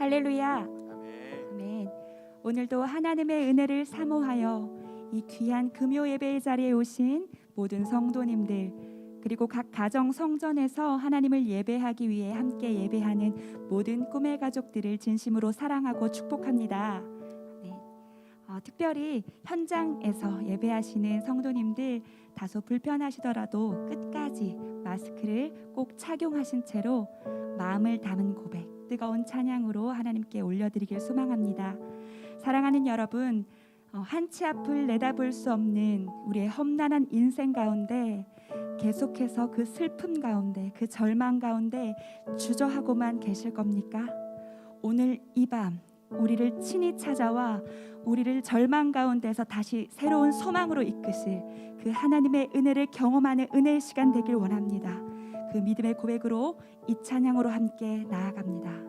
할렐루야. 아멘. 오늘도 하나님의 은혜를 사모하여 이 귀한 금요 예배의 자리에 오신 모든 성도님들, 그리고 각 가정 성전에서 하나님을 예배하기 위해 함께 예배하는 모든 꿈의 가족들을 진심으로 사랑하고 축복합니다. 특별히 현장에서 예배하시는 성도님들, 다소 불편하시더라도 끝까지 마스크를 꼭 착용하신 채로 마음을 담은 고백, 뜨거운 찬양으로 하나님께 올려드리길 소망합니다. 사랑하는 여러분, 한치 앞을 내다볼 수 없는 우리의 험난한 인생 가운데 계속해서 그 슬픔 가운데, 그 절망 가운데 주저하고만 계실 겁니까? 오늘 이 밤 우리를 친히 찾아와 우리를 절망 가운데서 다시 새로운 소망으로 이끄실 그 하나님의 은혜를 경험하는 은혜의 시간 되길 원합니다. 그 믿음의 고백으로 이 찬양으로 함께 나아갑니다.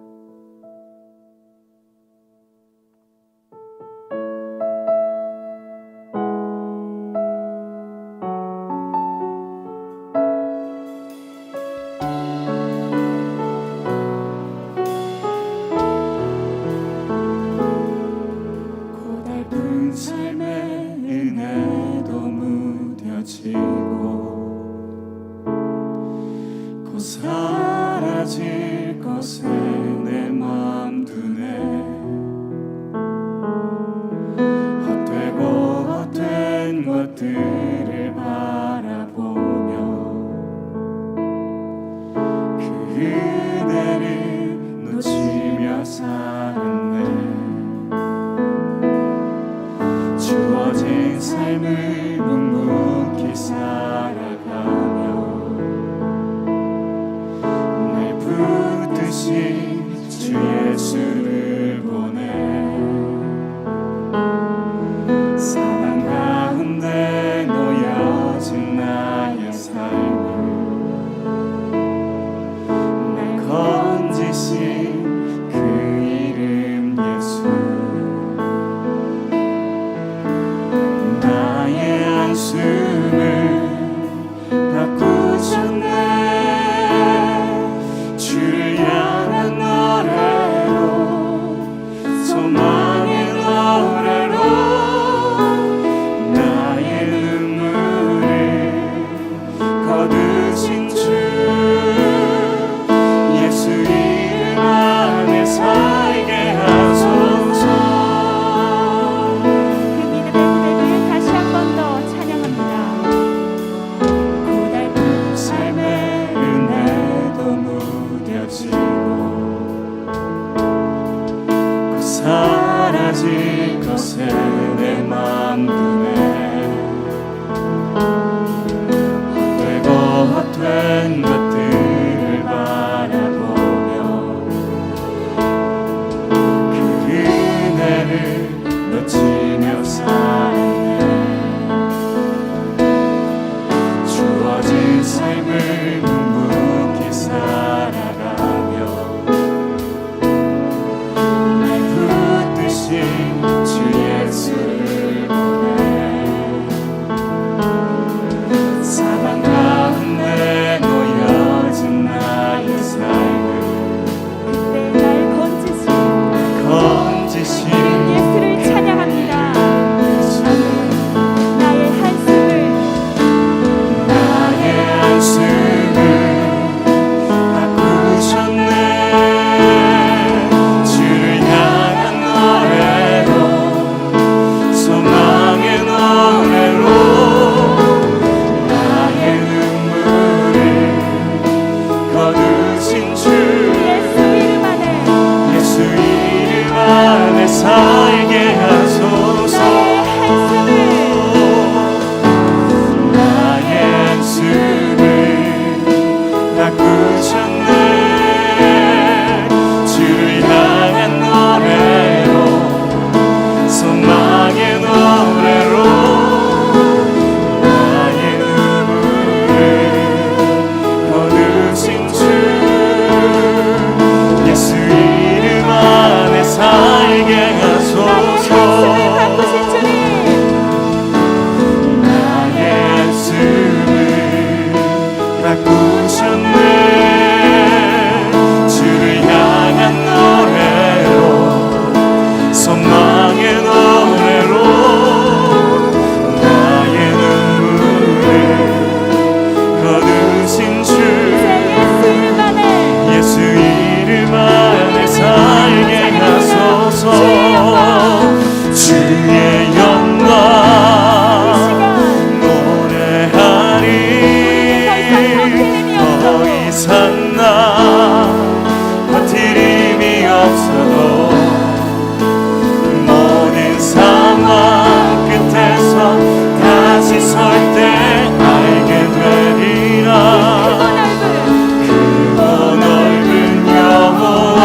사라질 것에 내 맘 두네. 헛되고 헛된 것들을 바라보며 그 은혜를 놓치며 살았네. 주어진 삶을 묵묵히 살아가며 주 예수를 보내. 사랑 가운데 놓여진 나의 삶을 날 건지신 그 이름 예수. 나의 한숨을 바꾸셨네. 주를 향한 노래로, 소망의 노래로 나의 눈물을 거두신 주 예수 이름 안에 살게 하소서. 그 믿음의 고백을 다시 한 번 더 찬양합니다. 고달픈 삶의 은혜도 무뎌지고 곧 사라질 것에 내 맘 두네. 헛되고 헛된 것들을 바라보며 그 은혜를 놓치며 살았네. 주어진 삶을 묵묵히 살아가며 날 붙드신 주 예수를 보내. 사망 가운데 놓여진 나의 삶을 그때 날 건지신 예수를 찬양합니다. 나의 한숨을 바꾸셨네. 주를 향한 노래로, 소망의 노래로 나의 눈물을 거두신 주 예수 이름 안에 살게 하소서. 나의 한숨을 바꾸셨네. 주를 향한 노래로, 소망의 노래로 나의 눈물을 거두신 주 예수 이름 안에 살게 하소서. 나의 한숨을 바꾸셨네. 이상 나 버틸 힘이 없어도 모든 상황 끝에서 다시 설 때 알게 되리라. 크고 넓은 여호와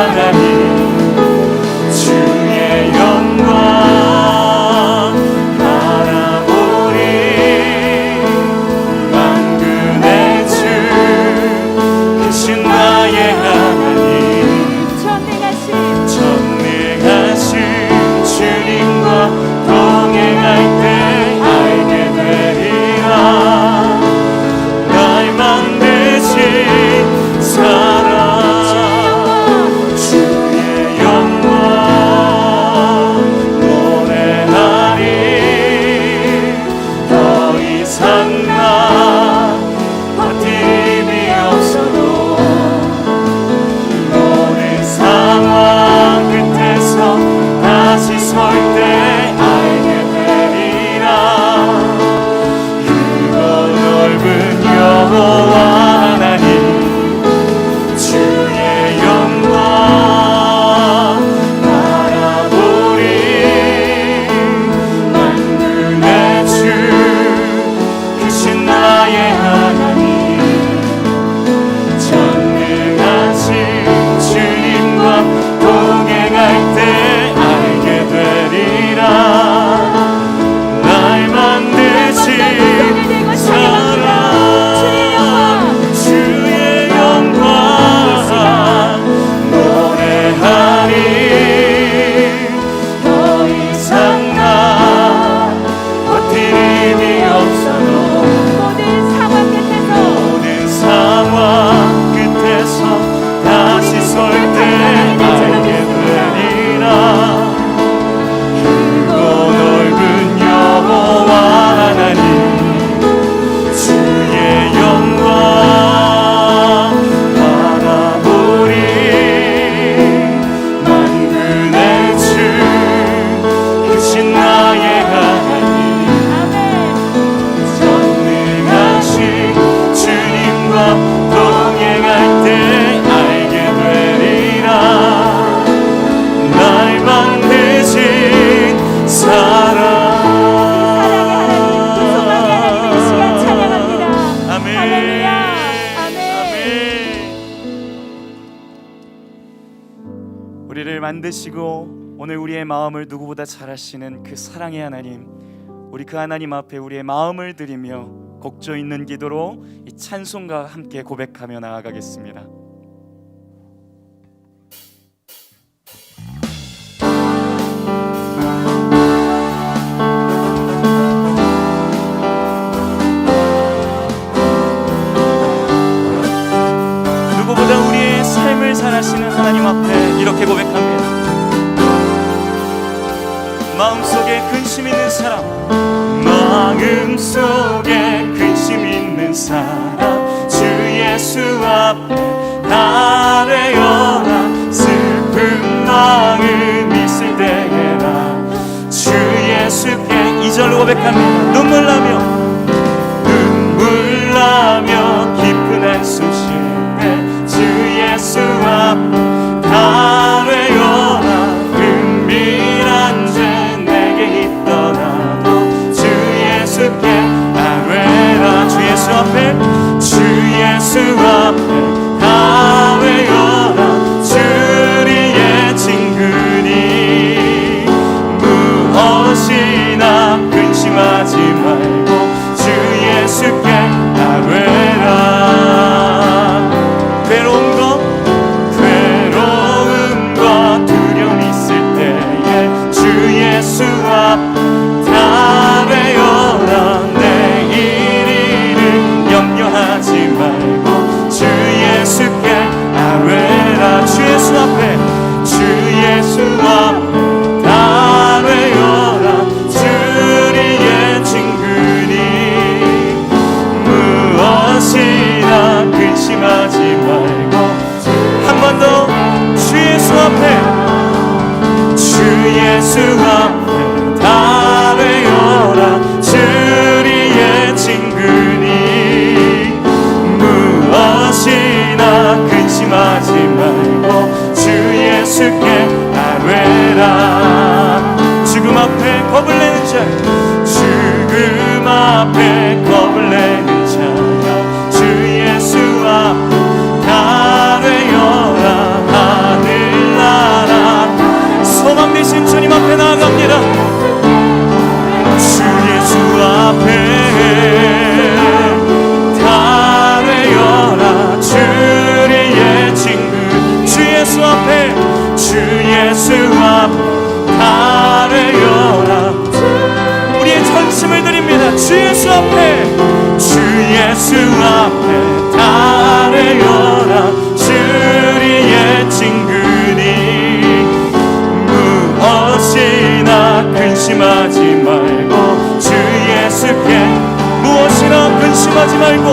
하나님 주의 영광 바라보리. 만군의 주 크신 나의 하나님 전능하신 주님과 동행할 때 알게 되리라. 날 만드신 사랑 주의 영광 노래하리. 더 이상 나 버틸 힘이 없어도 모든 상황 끝에서 다시 설 때 알게 되리라. 크고 넓은 여호와 하나님 주의 영광 바라보리. 만군의 주 크신 나의 하나님 전능하신 주님과 동행할 때 알게 되리라. 날 만드신 사랑 주의 영광 노래하리. 더 이상 나 버틸 힘이 없어도 모든 상황 끝에서 다시 설 때 알게 되리라. 크고 넓은 여호와 하나님 주의 영광 바라보리. 만군의 주 크신 나의 하나님 전능하신 주님과 동행할 때 알게 되리라. 날 만드신 사랑. 아멘. 할렐루야. 아멘. 우리를 만드시고 오늘 우리의 마음을 누구보다 잘 아시는 그 사랑의 하나님, 우리 그 하나님 앞에 우리의 마음을 드리며 곡조 있는 기도로 이 찬송과 함께 고백하며 나아가겠습니다. 누구보다 우리의 삶을 잘 아시는 하나님 앞에 이렇게 고백합니다. 마음속에 근심 있는 사람, 마음속에 근심 있는 사람 주 예수 앞에 아뢰어라. 슬픈 마음 있을 때에라 주 예수께 이절로 고백합니다. 눈물 나며 깊은 한숨 쉴 때 주 예수 앞에 아뢰어라. 은밀한 죄 내게 있더라도 주 예수께 아뢰라. 주 예수 앞에 아뢰어라. 주리의 친근이 무엇이나 근심하지 말고 주 예수께 아뢰라. 괴로움과 두려움 있을 때에 주 예수 앞에 아뢰어라. 내일을 염려하지 말고 주 예수께 아뢰라. 주 예수 앞에 아뢰어라. 주리의 친근이 무엇이나 근심하지 말고 한 번 더 주 예수 앞에 아뢰어라. 주리의 친근이 무엇이 겁을 내는 자, 죽음 앞에 겁을 내는 자여 주 예수 앞 다 되어라. 하늘나라 소망 되신 주님 앞에 나아갑니다. 주 예수 앞에 다 되어라. 주리의 친구 주 예수 앞에 주 예수 앞 다 되어라. 우리의 전심을 드립니다. 주 예수 앞에 주 예수 앞에 다 되어라. 주리의 친구니 무엇이나 근심하지 말고 주 예수께 무엇이나 근심하지 말고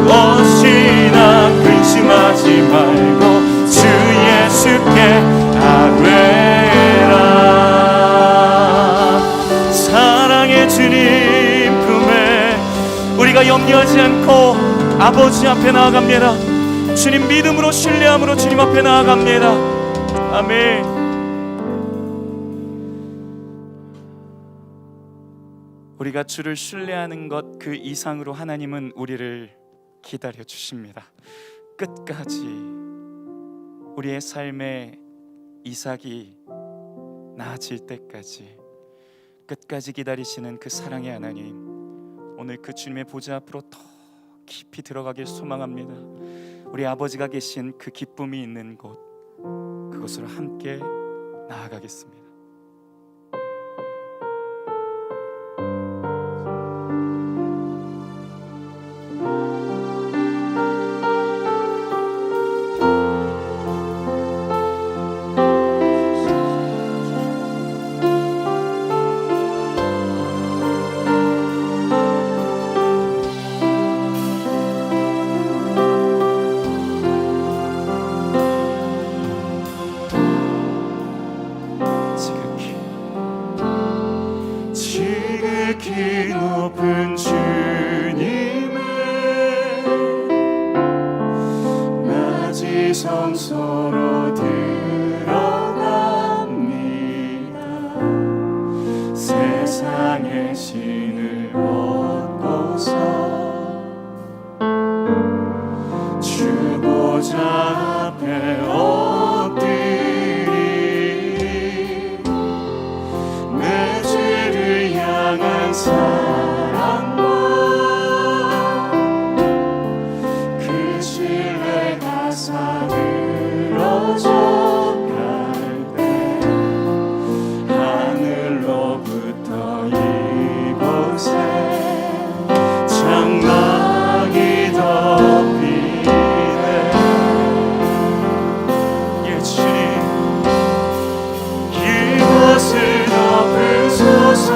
무엇이나 근심하지 말고 주 예수께 아뢰라. 사랑의 주님 품에 우리가 염려하지 않고 아버지 앞에 나아갑니다. 주님 믿음으로 신뢰함으로 주님 앞에 나아갑니다. 아멘. 우리가 주를 신뢰하는 것 그 이상으로 하나님은 우리를 기다려 주십니다. 끝까지 우리의 삶에 이삭이 나아질 때까지 끝까지 기다리시는 그 사랑의 하나님, 오늘 그 주님의 보좌 앞으로 더 깊이 들어가길 소망합니다. 우리 아버지가 계신 그 기쁨이 있는 곳, 그곳으로 함께 나아가겠습니다. 지극히 높은 주님의 낮이 성소로 들어갑니다. 세상의 신을 얻고서 주 보좌 앞에 엎드리 내 주를 향한 사랑과 그 신뢰가 사그러져 갈 때 하늘로부터 이곳에 장막이 덮이네. 예 주님 이곳을 덮으소서.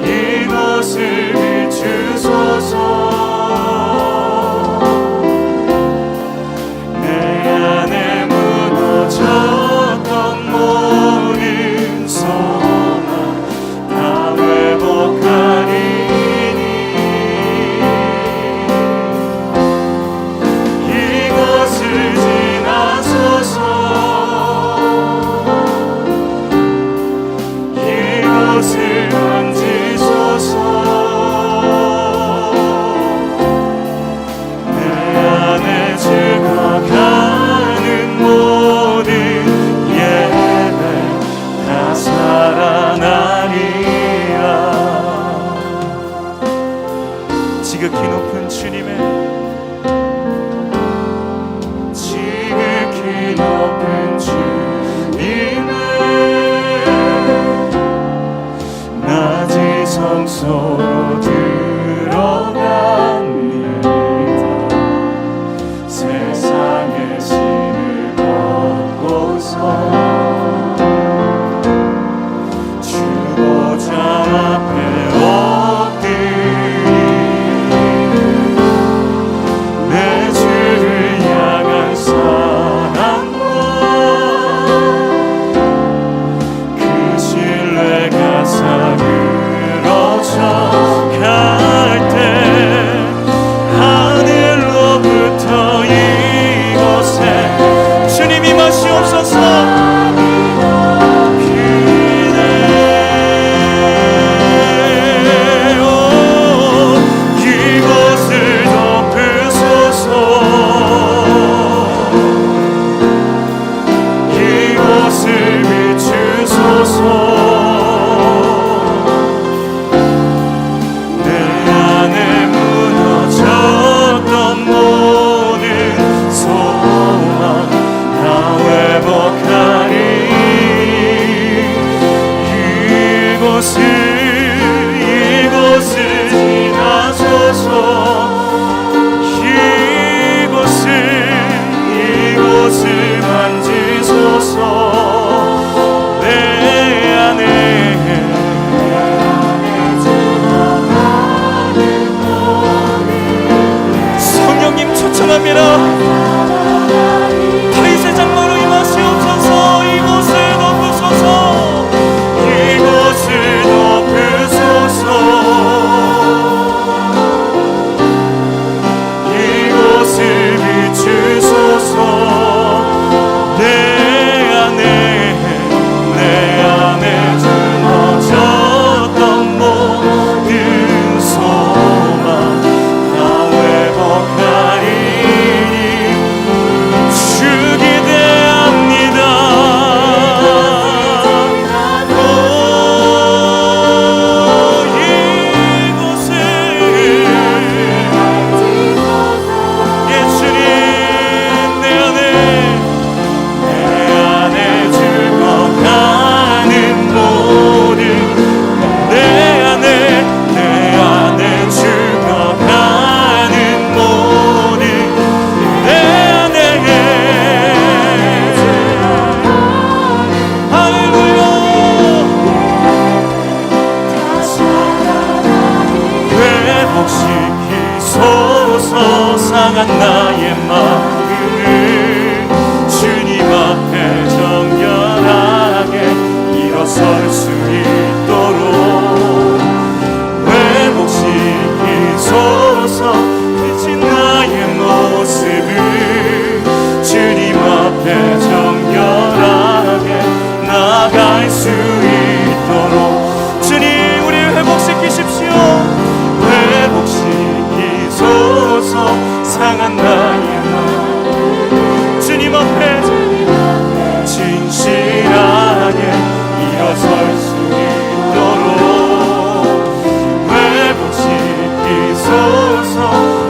이곳을 비추소서. 내 안에 무너졌던 모든 소망 다 회복하리니 이곳을 지나소서. 이곳을 만지소서. 내 안에 죽어가는 모든 예배 다 살아나리라. 지극히 높은 주님의 지극히 높은 주님의 낮이 성소로 들어갑니다. 세상의 신을 벗고서 주 보좌 앞에 엎드리 내 주를 향한 사랑과 그 신뢰가 사그러져 갈 찬송합니다. 다윗의 장막으로 임하시옵소서. 이곳을 덮으소서. 이곳을 덮으소서. 이곳을 비추소서. 내 안에 주어졌던 모든 소망 다 회복하리니 주 기대합니다. 이곳을 예수님 내 안에 죽어가는 모든 내 안에 죽어가는 모든 내 안에 할렐루야 회복시키소서. 상한 나의 마음을 주님 앞에 정결하게 일어설 수 있도록 회복시키소서. 비친 나의 모습을 주님 앞에 정결하게 나아갈 수 있도록 주님 우리를 회복시키십시오. 회복시키소서. 상한 나의 마음 주님 앞에 진실하게 일어설 수 있도록 회복시키소서.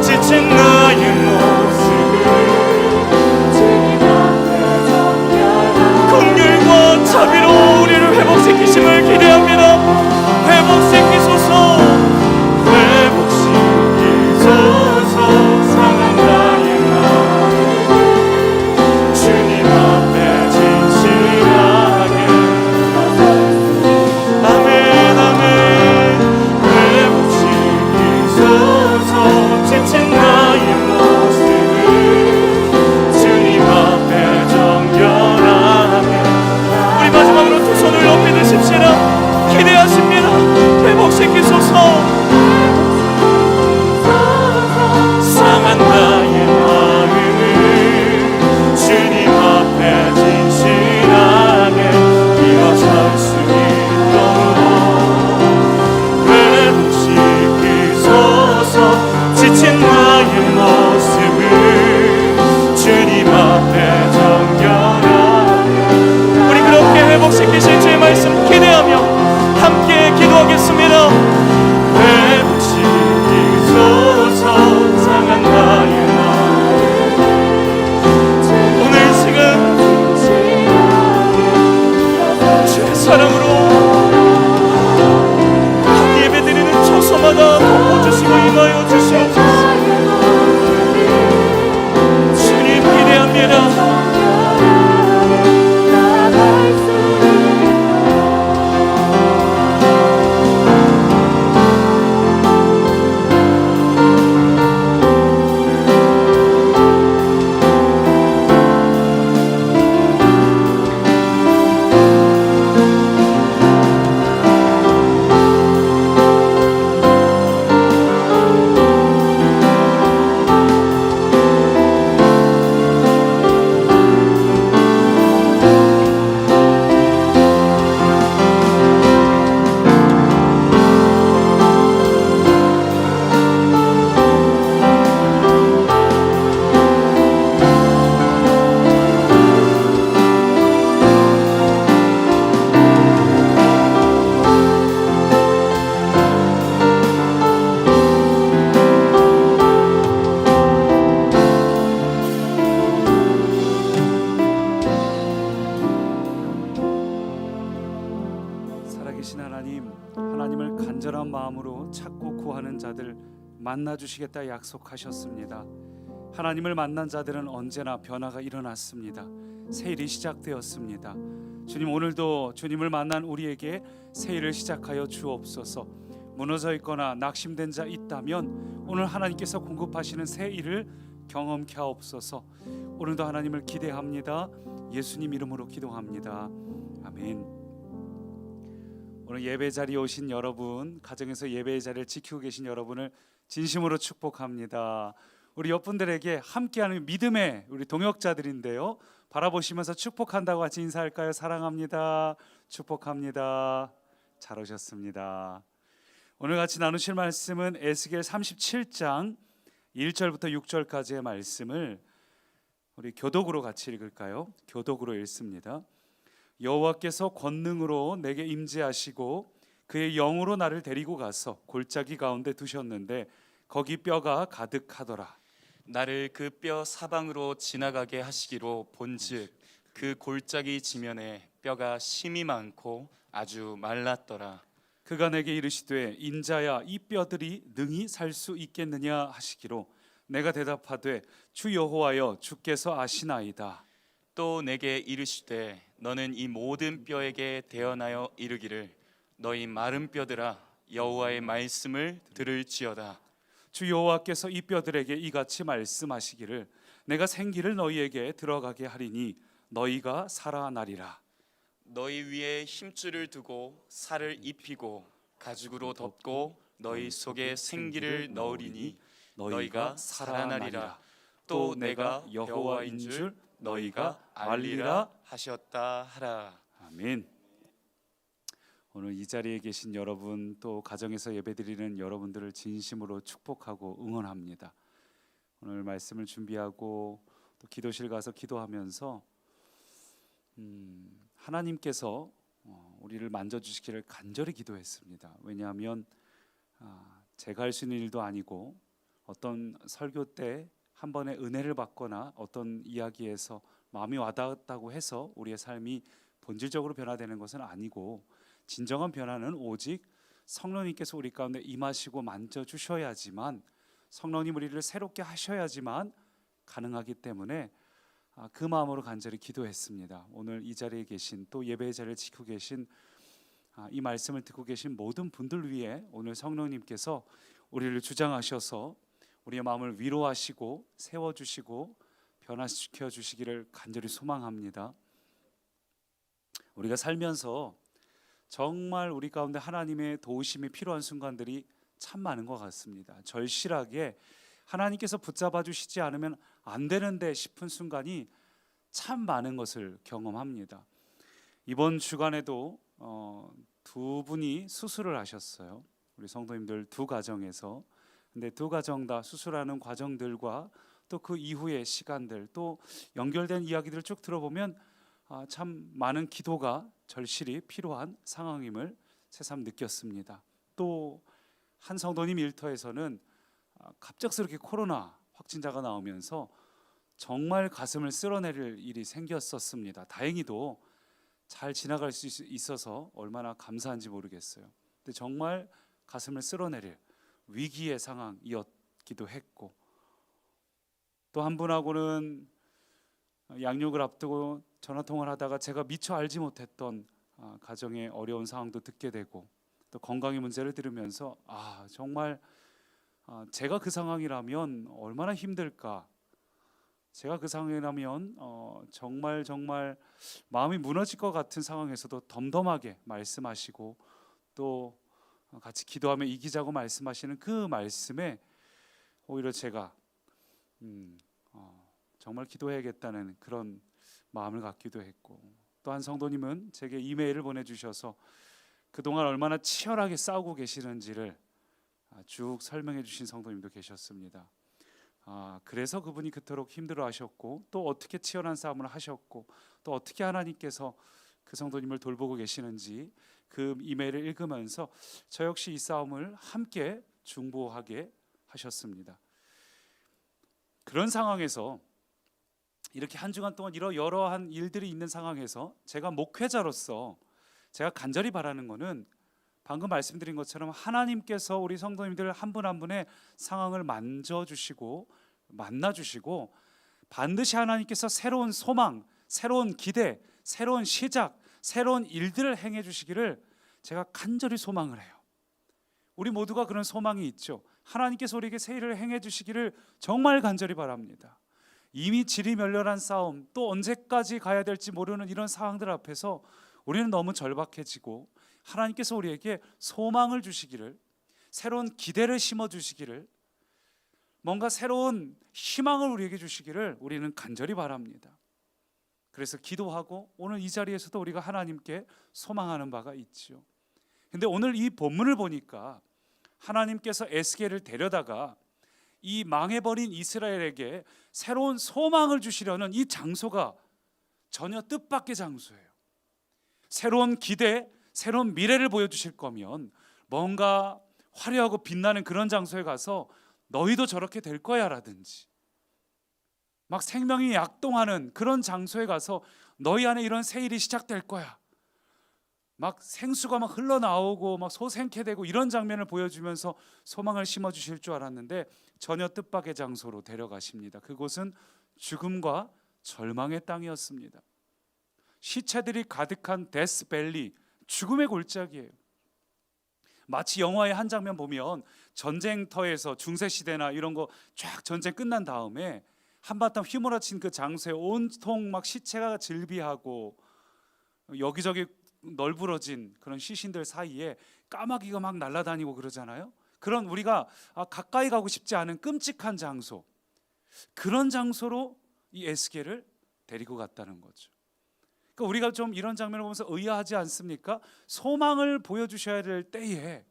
지친 나의 모습을 긍휼과 자비로 우리를 회복시키심을 기대합니다. 회복시키소서. 회복시키소서. 상한 나의 마음 주님 앞에 진실하게 아멘 아멘. 회복시키소서. 지친 나의 모습을 주님 앞에 정결하게 우리 마지막으로 두 손을 높이 드십시다. 기대하십니다. 회복시키소서. 상한 나의 마음을 주님 앞에 진실하게 일어설 수 있도록 회복시키소서. 지친 나의 모습을 주님 앞에 정결하게 우리 그렇게 회복시키실 주의 말씀 기대하며 함께 기도하겠습니다. 회복시키소서. 상한 나의 마음 오늘 시간 주의 사랑으로 각 예배드리는 처소마다 덮어주시고 임하여 주시옵소서. 주님 기대합니다. 하나님을 간절한 마음으로 찾고 구하는 자들 만나 주시겠다 약속하셨습니다. 하나님을 만난 자들은 언제나 변화가 일어났습니다. 새 일이 시작되었습니다. 주님, 오늘도 주님을 만난 우리에게 새 일을 시작하여 주옵소서. 무너져 있거나 낙심된 자 있다면 오늘 하나님께서 공급하시는 새 일을 경험케 하옵소서. 오늘도 하나님을 기대합니다. 예수님 이름으로 기도합니다. 아멘. 오늘 예배 자리에 오신 여러분, 가정에서 예배의 자리를 지키고 계신 여러분을 진심으로 축복합니다. 우리 옆분들에게 함께하는 믿음의 우리 동역자들인데요, 바라보시면서 축복한다고 같이 인사할까요? 사랑합니다. 축복합니다. 잘 오셨습니다. 오늘 같이 나누실 말씀은 에스겔 37장 1절부터 6절까지의 말씀을 우리 교독으로 같이 읽을까요? 교독으로 읽습니다. 여호와께서 권능으로 내게 임재하시고 그의 영으로 나를 데리고 가서 골짜기 가운데 두셨는데 거기 뼈가 가득하더라. 나를 그 뼈 사방으로 지나가게 하시기로 본즉 그 골짜기 지면에 뼈가 심이 많고 아주 말랐더라. 그가 내게 이르시되 인자야 이 뼈들이 능히 살 수 있겠느냐 하시기로 내가 대답하되 주 여호와여 주께서 아시나이다. 또 내게 이르시되 너는 이 모든 뼈에게 대언하여 이르기를 너희 마른 뼈들아 여호와의 말씀을 들을지어다. 주 여호와께서 이 뼈들에게 이같이 말씀하시기를 내가 생기를 너희에게 들어가게 하리니 너희가 살아나리라. 너희 위에 힘줄을 두고 살을 입히고 가죽으로 덮고 너희 속에 생기를 넣으리니 너희가 살아나리라. 또 내가 여호와인 줄 너희가 알리라 하셨다 하라. 아멘. 오늘 이 자리에 계신 여러분, 또 가정에서 예배드리는 여러분들을 진심으로 축복하고 응원합니다. 오늘 말씀을 준비하고 또 기도실 가서 기도하면서 하나님께서 우리를 만져주시기를 간절히 기도했습니다. 왜냐하면 제가 할 수 있는 일도 아니고 어떤 설교 때 한 번의 은혜를 받거나 어떤 이야기에서 마음이 와닿았다고 해서 우리의 삶이 본질적으로 변화되는 것은 아니고 진정한 변화는 오직 성령님께서 우리 가운데 임하시고 만져주셔야지만, 성령님 우리를 새롭게 하셔야지만 가능하기 때문에 그 마음으로 간절히 기도했습니다. 오늘 이 자리에 계신, 또 예배의 자리를 지키고 계신 이 말씀을 듣고 계신 모든 분들 위해 오늘 성령님께서 우리를 주장하셔서 우리의 마음을 위로하시고 세워주시고 변화시켜 주시기를 간절히 소망합니다. 우리가 살면서 정말 우리 가운데 하나님의 도우심이 필요한 순간들이 참 많은 것 같습니다. 절실하게 하나님께서 붙잡아 주시지 않으면 안 되는데 싶은 순간이 참 많은 것을 경험합니다. 이번 주간에도 두 분이 수술을 하셨어요. 우리 성도님들 두 가정에서. 근데 두 가정 다 수술하는 과정들과 또 그 이후의 시간들, 또 연결된 이야기들을 쭉 들어보면 참 많은 기도가 절실히 필요한 상황임을 새삼 느꼈습니다. 또 한 성도님 일터에서는 갑작스럽게 코로나 확진자가 나오면서 정말 가슴을 쓸어내릴 일이 생겼었습니다. 다행히도 잘 지나갈 수 있어서 얼마나 감사한지 모르겠어요. 근데 정말 가슴을 쓸어내릴 위기의 상황이었기도 했고, 또 한 분하고는 양육을 앞두고 전화통화를 하다가 제가 미처 알지 못했던 가정의 어려운 상황도 듣게 되고, 또 건강의 문제를 들으면서 정말 제가 그 상황이라면 얼마나 힘들까, 제가 그 상황이라면 정말 마음이 무너질 것 같은 상황에서도 덤덤하게 말씀하시고 또 같이 기도하며 이기자고 말씀하시는 그 말씀에 오히려 제가 정말 기도해야겠다는 그런 마음을 갖기도 했고, 또 한 성도님은 제게 이메일을 보내주셔서 그동안 얼마나 치열하게 싸우고 계시는지를 쭉 설명해 주신 성도님도 계셨습니다. 그래서 그분이 그토록 힘들어하셨고, 또 어떻게 치열한 싸움을 하셨고, 또 어떻게 하나님께서 그 성도님을 돌보고 계시는지 그 이메일을 읽으면서 저 역시 이 싸움을 함께 중보하게 하셨습니다. 그런 상황에서, 이렇게 한 주간 동안 여러한 일들이 있는 상황에서 제가 목회자로서 제가 간절히 바라는 것은 방금 말씀드린 것처럼 하나님께서 우리 성도님들 한 분 한 분의 상황을 만져주시고 만나주시고 반드시 하나님께서 새로운 소망, 새로운 기대, 새로운 시작, 새로운 일들을 행해 주시기를 제가 간절히 소망을 해요. 우리 모두가 그런 소망이 있죠. 하나님께서 우리에게 새 일을 행해 주시기를 정말 간절히 바랍니다. 이미 질이 멸렬한 싸움, 또 언제까지 가야 될지 모르는 이런 상황들 앞에서 우리는 너무 절박해지고, 하나님께서 우리에게 소망을 주시기를, 새로운 기대를 심어 주시기를, 뭔가 새로운 희망을 우리에게 주시기를 우리는 간절히 바랍니다. 그래서 기도하고 오늘 이 자리에서도 우리가 하나님께 소망하는 바가 있죠. 근데 오늘 이 본문을 보니까 하나님께서 에스겔을 데려다가 이 망해버린 이스라엘에게 새로운 소망을 주시려는 이 장소가 전혀 뜻밖의 장소예요. 새로운 기대, 새로운 미래를 보여주실 거면 뭔가 화려하고 빛나는 그런 장소에 가서 너희도 저렇게 될 거야 라든지, 막 생명이 약동하는 그런 장소에 가서 너희 안에 이런 새 일이 시작될 거야, 막 생수가 막 흘러나오고 막 소생케 되고 이런 장면을 보여주면서 소망을 심어주실 줄 알았는데 전혀 뜻밖의 장소로 데려가십니다. 그곳은 죽음과 절망의 땅이었습니다. 시체들이 가득한 데스밸리, 죽음의 골짜기예요. 마치 영화의 한 장면 보면 전쟁터에서 중세시대나 이런 거 쫙 전쟁 끝난 다음에 한바탕 휘몰아친 그 장소에 온통 막 시체가 즐비하고 여기저기 널브러진 그런 시신들 사이에 까마귀가 막 날아다니고 그러잖아요. 그런 우리가 가까이 가고 싶지 않은 끔찍한 장소, 그런 장소로 이 에스겔을 데리고 갔다는 거죠. 그러니까 우리가 좀 이런 장면을 보면서 의아하지 않습니까? 소망을 보여주셔야 될 때에,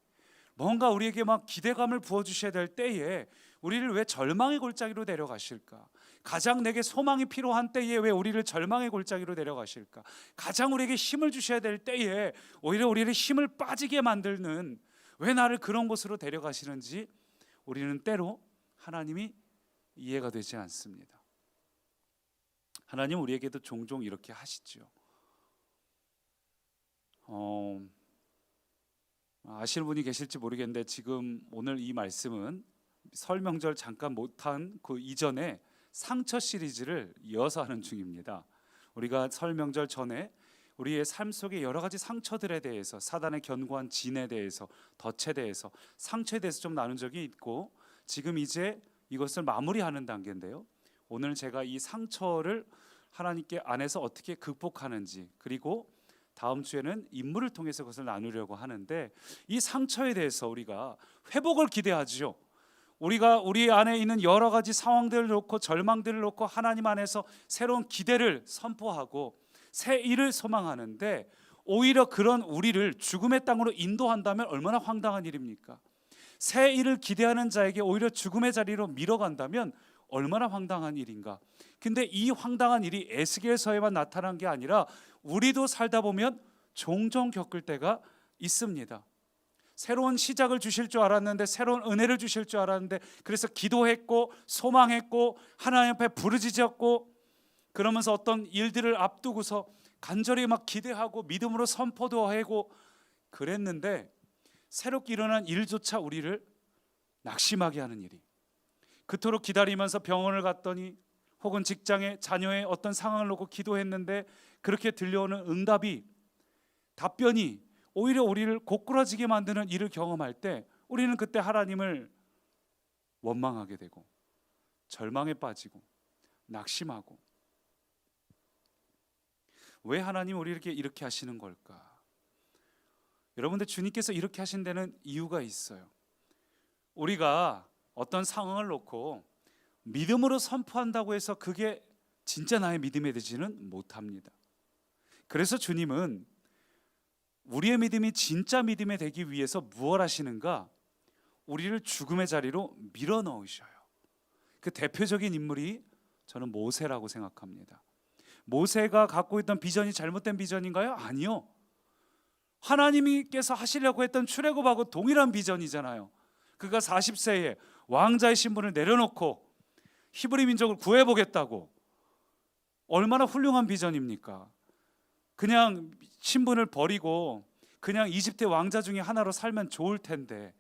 뭔가 우리에게 막 기대감을 부어주셔야 될 때에 우리를 왜 절망의 골짜기로 데려가실까? 가장 내게 소망이 필요한 때에 왜 우리를 절망의 골짜기로 데려가실까? 가장 우리에게 힘을 주셔야 될 때에 오히려 우리를 힘을 빠지게 만드는, 왜 나를 그런 곳으로 데려가시는지 우리는 때로 하나님이 이해가 되지 않습니다. 하나님 우리에게도 종종 이렇게 하시죠. 아시는 분이 계실지 모르겠는데 지금 오늘 이 말씀은 설 명절 잠깐 못한 그 이전에 상처 시리즈를 이어서 하는 중입니다. 우리가 설 명절 전에 우리의 삶 속의 여러 가지 상처들에 대해서, 사단의 견고한 진에 대해서, 덫에 대해서, 상처에 대해서 좀 나눈 적이 있고, 지금 이제 이것을 마무리하는 단계인데요. 오늘 제가 이 상처를 하나님께 안에서 어떻게 극복하는지, 그리고 다음 주에는 인물을 통해서 그것을 나누려고 하는데, 이 상처에 대해서 우리가 회복을 기대하죠. 우리가 우리 안에 있는 여러 가지 상황들을 놓고, 절망들을 놓고 하나님 안에서 새로운 기대를 선포하고 새 일을 소망하는데, 오히려 그런 우리를 죽음의 땅으로 인도한다면 얼마나 황당한 일입니까? 새 일을 기대하는 자에게 오히려 죽음의 자리로 밀어간다면 얼마나 황당한 일인가? 근데 이 황당한 일이 에스겔서에만 나타난 게 아니라 우리도 살다 보면 종종 겪을 때가 있습니다. 새로운 시작을 주실 줄 알았는데, 새로운 은혜를 주실 줄 알았는데, 그래서 기도했고 소망했고 하나님 앞에 부르짖었고, 그러면서 어떤 일들을 앞두고서 간절히 막 기대하고 믿음으로 선포도 하고 그랬는데, 새롭게 일어난 일조차 우리를 낙심하게 하는 일이, 그토록 기다리면서 병원을 갔더니, 혹은 직장에 자녀의 어떤 상황을 놓고 기도했는데 그렇게 들려오는 응답이, 답변이 오히려 우리를 고꾸라지게 만드는 일을 경험할 때, 우리는 그때 하나님을 원망하게 되고 절망에 빠지고 낙심하고, 왜 하나님 우리에게 이렇게 하시는 걸까? 여러분들, 주님께서 이렇게 하신 데는 이유가 있어요. 우리가 어떤 상황을 놓고 믿음으로 선포한다고 해서 그게 진짜 나의 믿음이 되지는 못합니다. 그래서 주님은 우리의 믿음이 진짜 믿음이 되기 위해서 무엇 하시는가? 우리를 죽음의 자리로 밀어넣으셔요. 그 대표적인 인물이 저는 모세라고 생각합니다. 모세가 갖고 있던 비전이 잘못된 비전인가요? 아니요. 하나님께서 하시려고 했던 출애굽하고 동일한 비전이잖아요. 그가 40세에 왕자의 신분을 내려놓고 히브리 민족을 구해보겠다고, 얼마나 훌륭한 비전입니까? 그냥 신분을 버리고 그냥 이집트 왕자 중에 하나로 살면 좋을 텐데,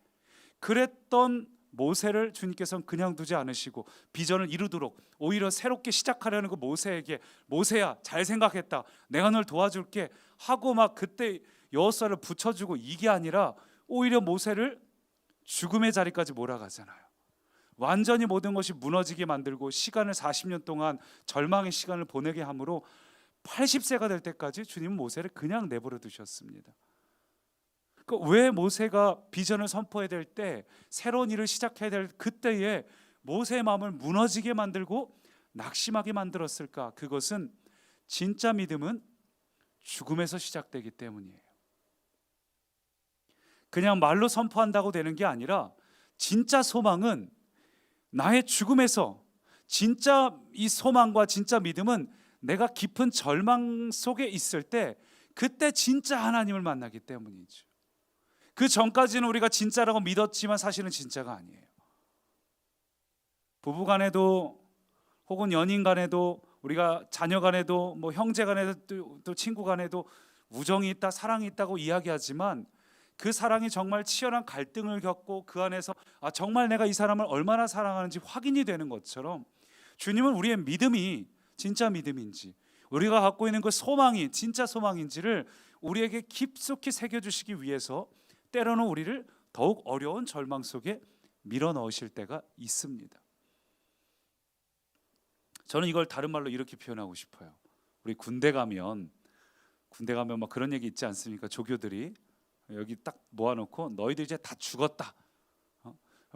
그랬던 모세를 주님께서는 그냥 두지 않으시고 비전을 이루도록 오히려 새롭게 시작하려는 그 모세에게, 모세야 잘 생각했다, 내가 널 도와줄게 하고 막 그때 여호수아를 붙여주고, 이게 아니라 오히려 모세를 죽음의 자리까지 몰아가잖아요. 완전히 모든 것이 무너지게 만들고 시간을 40년 동안 절망의 시간을 보내게 함으로 80세가 될 때까지 주님은 모세를 그냥 내버려 두셨습니다. 왜 모세가 비전을 선포해야 될 때, 새로운 일을 시작해야 될 그때에 모세의 마음을 무너지게 만들고 낙심하게 만들었을까? 그것은 진짜 믿음은 죽음에서 시작되기 때문이에요. 그냥 말로 선포한다고 되는 게 아니라 진짜 소망은 나의 죽음에서, 진짜 이 소망과 진짜 믿음은 내가 깊은 절망 속에 있을 때, 그때 진짜 하나님을 만나기 때문이죠. 그 전까지는 우리가 진짜라고 믿었지만 사실은 진짜가 아니에요. 부부 간에도 혹은 연인 간에도, 우리가 자녀 간에도, 뭐 형제 간에도, 또 친구 간에도 우정이 있다, 사랑이 있다고 이야기하지만 그 사랑이 정말 치열한 갈등을 겪고 그 안에서 정말 내가 이 사람을 얼마나 사랑하는지 확인이 되는 것처럼, 주님은 우리의 믿음이 진짜 믿음인지, 우리가 갖고 있는 그 소망이 진짜 소망인지를 우리에게 깊숙이 새겨주시기 위해서 때로는 우리를 더욱 어려운 절망 속에 밀어넣으실 때가 있습니다. 저는 이걸 다른 말로 이렇게 표현하고 싶어요. 우리 군대 가면 막 그런 얘기 있지 않습니까? 조교들이 여기 딱 모아놓고 너희들 이제 다 죽었다.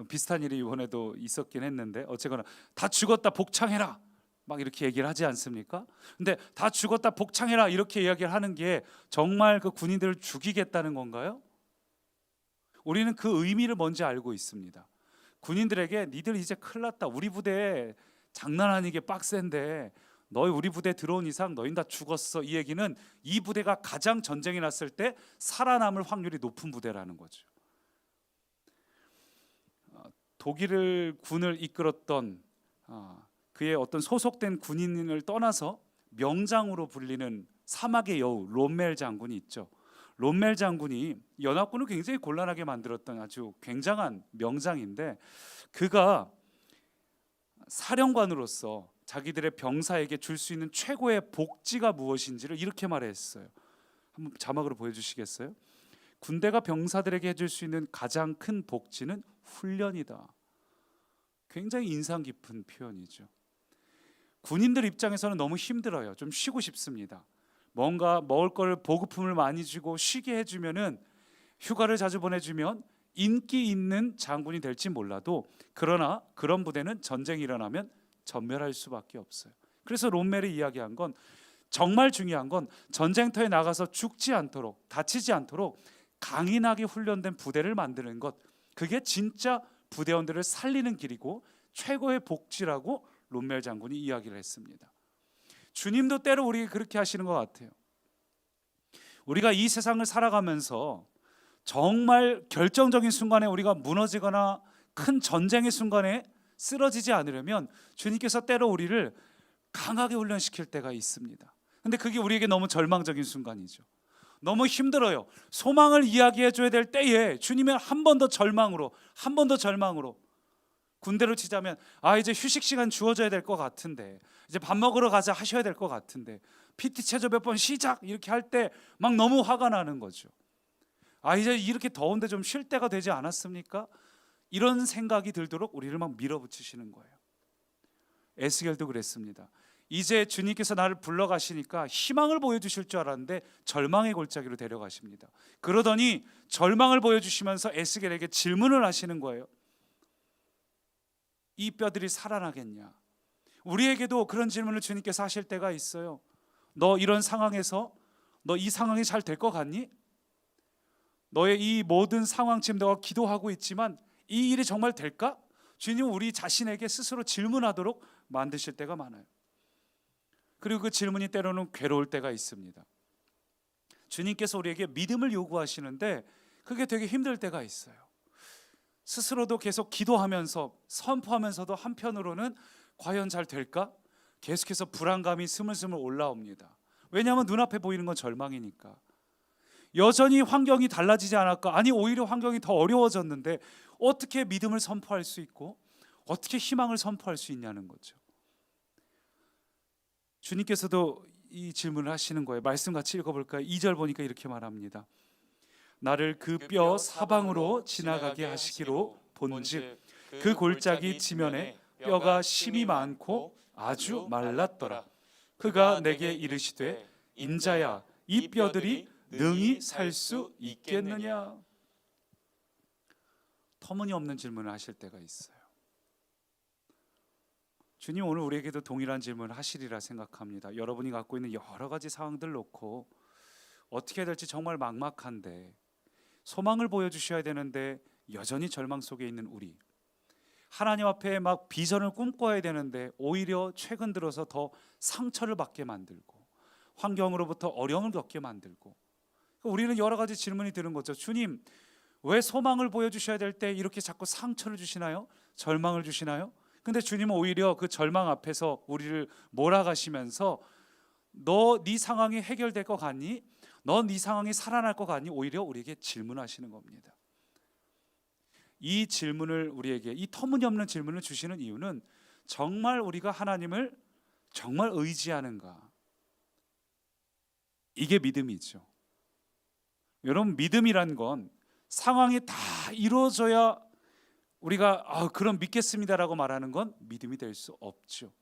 비슷한 일이 이번에도 있었긴 했는데, 어쨌거나 다 죽었다, 복창해라, 막 이렇게 얘기를 하지 않습니까? 근데 다 죽었다, 복창해라 이렇게 이야기를 하는 게 정말 그 군인들을 죽이겠다는 건가요? 우리는 그 의미를 뭔지 알고 있습니다. 군인들에게 니들 이제 큰일 났다, 우리 부대 장난 아니게 빡센데 너희 우리 부대 들어온 이상 너희는 다 죽었어. 이 얘기는 이 부대가 가장 전쟁이 났을 때 살아남을 확률이 높은 부대라는 거죠. 독일 군을 이끌었던 그의 어떤 소속된 군인을 떠나서 명장으로 불리는 사막의 여우 롬멜 장군이 있죠. 롬멜 장군이 연합군을 굉장히 곤란하게 만들었던 아주 굉장한 명장인데, 그가 사령관으로서 자기들의 병사에게 줄 수 있는 최고의 복지가 무엇인지를 이렇게 말했어요. 한번 자막으로 보여주시겠어요? 군대가 병사들에게 해줄 수 있는 가장 큰 복지는 훈련이다. 굉장히 인상 깊은 표현이죠. 군인들 입장에서는 너무 힘들어요. 좀 쉬고 싶습니다. 뭔가 먹을 걸, 보급품을 많이 주고 쉬게 해주면은, 휴가를 자주 보내주면 인기 있는 장군이 될지 몰라도, 그러나 그런 부대는 전쟁이 일어나면 전멸할 수밖에 없어요. 그래서 롬멜이 이야기한 건, 정말 중요한 건 전쟁터에 나가서 죽지 않도록, 다치지 않도록 강인하게 훈련된 부대를 만드는 것, 그게 진짜 부대원들을 살리는 길이고 최고의 복지라고 롬멜 장군이 이야기를 했습니다. 주님도 때로 우리에게 그렇게 하시는 것 같아요. 우리가 이 세상을 살아가면서 정말 결정적인 순간에 우리가 무너지거나 큰 전쟁의 순간에 쓰러지지 않으려면 주님께서 때로 우리를 강하게 훈련시킬 때가 있습니다. 근데 그게 우리에게 너무 절망적인 순간이죠. 너무 힘들어요. 소망을 이야기해 줘야 될 때에 주님이 한 번 더 절망으로, 한 번 더 절망으로, 군대로 치자면 이제 휴식 시간 주어져야 될 것 같은데, 이제 밥 먹으러 가자 하셔야 될 것 같은데, PT 체조 몇 번 시작 이렇게 할 때 막 너무 화가 나는 거죠. 이제 이렇게 더운데 좀 쉴 때가 되지 않았습니까? 이런 생각이 들도록 우리를 막 밀어붙이시는 거예요. 에스겔도 그랬습니다. 이제 주님께서 나를 불러가시니까 희망을 보여주실 줄 알았는데 절망의 골짜기로 데려가십니다. 그러더니 절망을 보여주시면서 에스겔에게 질문을 하시는 거예요. 이 뼈들이 살아나겠냐? 우리에게도 그런 질문을 주님께서 하실 때가 있어요. 너 이런 상황에서 너 이 상황이 잘 될 것 같니? 너의 이 모든 상황, 지금 너가 기도하고 있지만 이 일이 정말 될까? 주님은 우리 자신에게 스스로 질문하도록 만드실 때가 많아요. 그리고 그 질문이 때로는 괴로울 때가 있습니다. 주님께서 우리에게 믿음을 요구하시는데 그게 되게 힘들 때가 있어요. 스스로도 계속 기도하면서 선포하면서도 한편으로는 과연 잘 될까? 계속해서 불안감이 스물스물 올라옵니다. 왜냐하면 눈앞에 보이는 건 절망이니까. 여전히 환경이 달라지지 않았까? 아니, 오히려 환경이 더 어려워졌는데 어떻게 믿음을 선포할 수 있고 어떻게 희망을 선포할 수 있냐는 거죠. 주님께서도 이 질문을 하시는 거예요. 말씀 같이 읽어볼까요? 2절 보니까 이렇게 말합니다. 나를 그 뼈 사방으로 지나가게 하시기로 본즉 그 골짜기 지면에 뼈가 심이 많고 아주 말랐더라. 그가 내게 이르시되 인자야, 이 뼈들이 능히 살 수 있겠느냐? 터무니없는 질문을 하실 때가 있어요. 주님 오늘 우리에게도 동일한 질문을 하시리라 생각합니다. 여러분이 갖고 있는 여러 가지 상황들 놓고 어떻게 해야 될지 정말 막막한데, 소망을 보여주셔야 되는데 여전히 절망 속에 있는 우리, 하나님 앞에 막 비전을 꿈꿔야 되는데 오히려 최근 들어서 더 상처를 받게 만들고 환경으로부터 어려움을 겪게 만들고, 우리는 여러 가지 질문이 드는 거죠. 주님, 왜 소망을 보여주셔야 될 때 이렇게 자꾸 상처를 주시나요? 절망을 주시나요? 근데 주님은 오히려 그 절망 앞에서 우리를 몰아가시면서 너 네 상황이 해결될 것 같니? 너 네 상황이 살아날 것 같니? 오히려 우리에게 질문하시는 겁니다. 이 질문을 우리에게, 이 터무니없는 질문을 주시는 이유는 정말 우리가 하나님을 정말 의지하는가? 이게 믿음이죠. 여러분, 믿음이란 건 상황이 다 이루어져야 우리가 그럼 믿겠습니다라고 말하는 건 믿음이 될 수 없죠.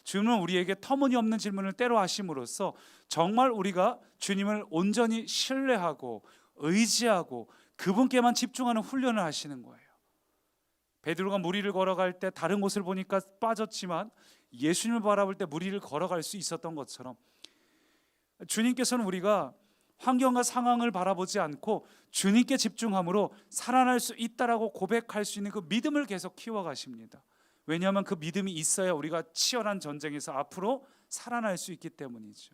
주님은 우리에게 터무니없는 질문을 때로 하심으로써 정말 우리가 주님을 온전히 신뢰하고 의지하고 그분께만 집중하는 훈련을 하시는 거예요. 베드로가 물 위를 걸어갈 때 다른 곳을 보니까 빠졌지만 예수님을 바라볼 때 물 위를 걸어갈 수 있었던 것처럼, 주님께서는 우리가 환경과 상황을 바라보지 않고 주님께 집중함으로 살아날 수 있다라고 고백할 수 있는 그 믿음을 계속 키워가십니다. 왜냐하면 그 믿음이 있어야 우리가 치열한 전쟁에서 앞으로 살아날 수 있기 때문이죠.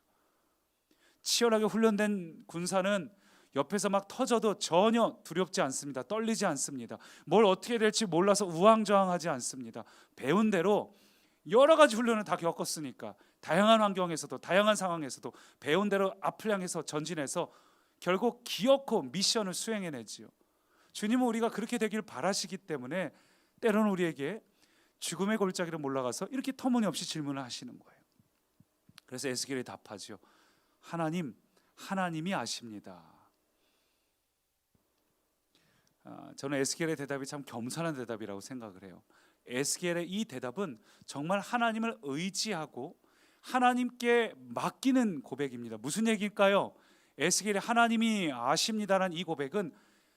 치열하게 훈련된 군사는 옆에서 막 터져도 전혀 두렵지 않습니다. 떨리지 않습니다. 뭘 어떻게 될지 몰라서 우왕좌왕하지 않습니다. 배운 대로 여러 가지 훈련을 다 겪었으니까 다양한 환경에서도 다양한 상황에서도 배운 대로 앞을 향해서 전진해서 결국 기어코 미션을 수행해내지요. 주님은 우리가 그렇게 되길 바라시기 때문에 때로는 우리에게 죽음의 골짜기로 몰아가서 이렇게 터무니없이 질문을 하시는 거예요. 그래서 에스겔이 답하죠. 하나님이 아십니다. 저는 에스겔의 대답이 참 겸손한 대답이라고 생각을 해요. 에스겔의 이 대답은 정말 하나님을 의지하고 하나님께 맡기는 고백입니다. 무슨 얘기일까요? 에스겔이 하나님이 아십니다라는 이 고백은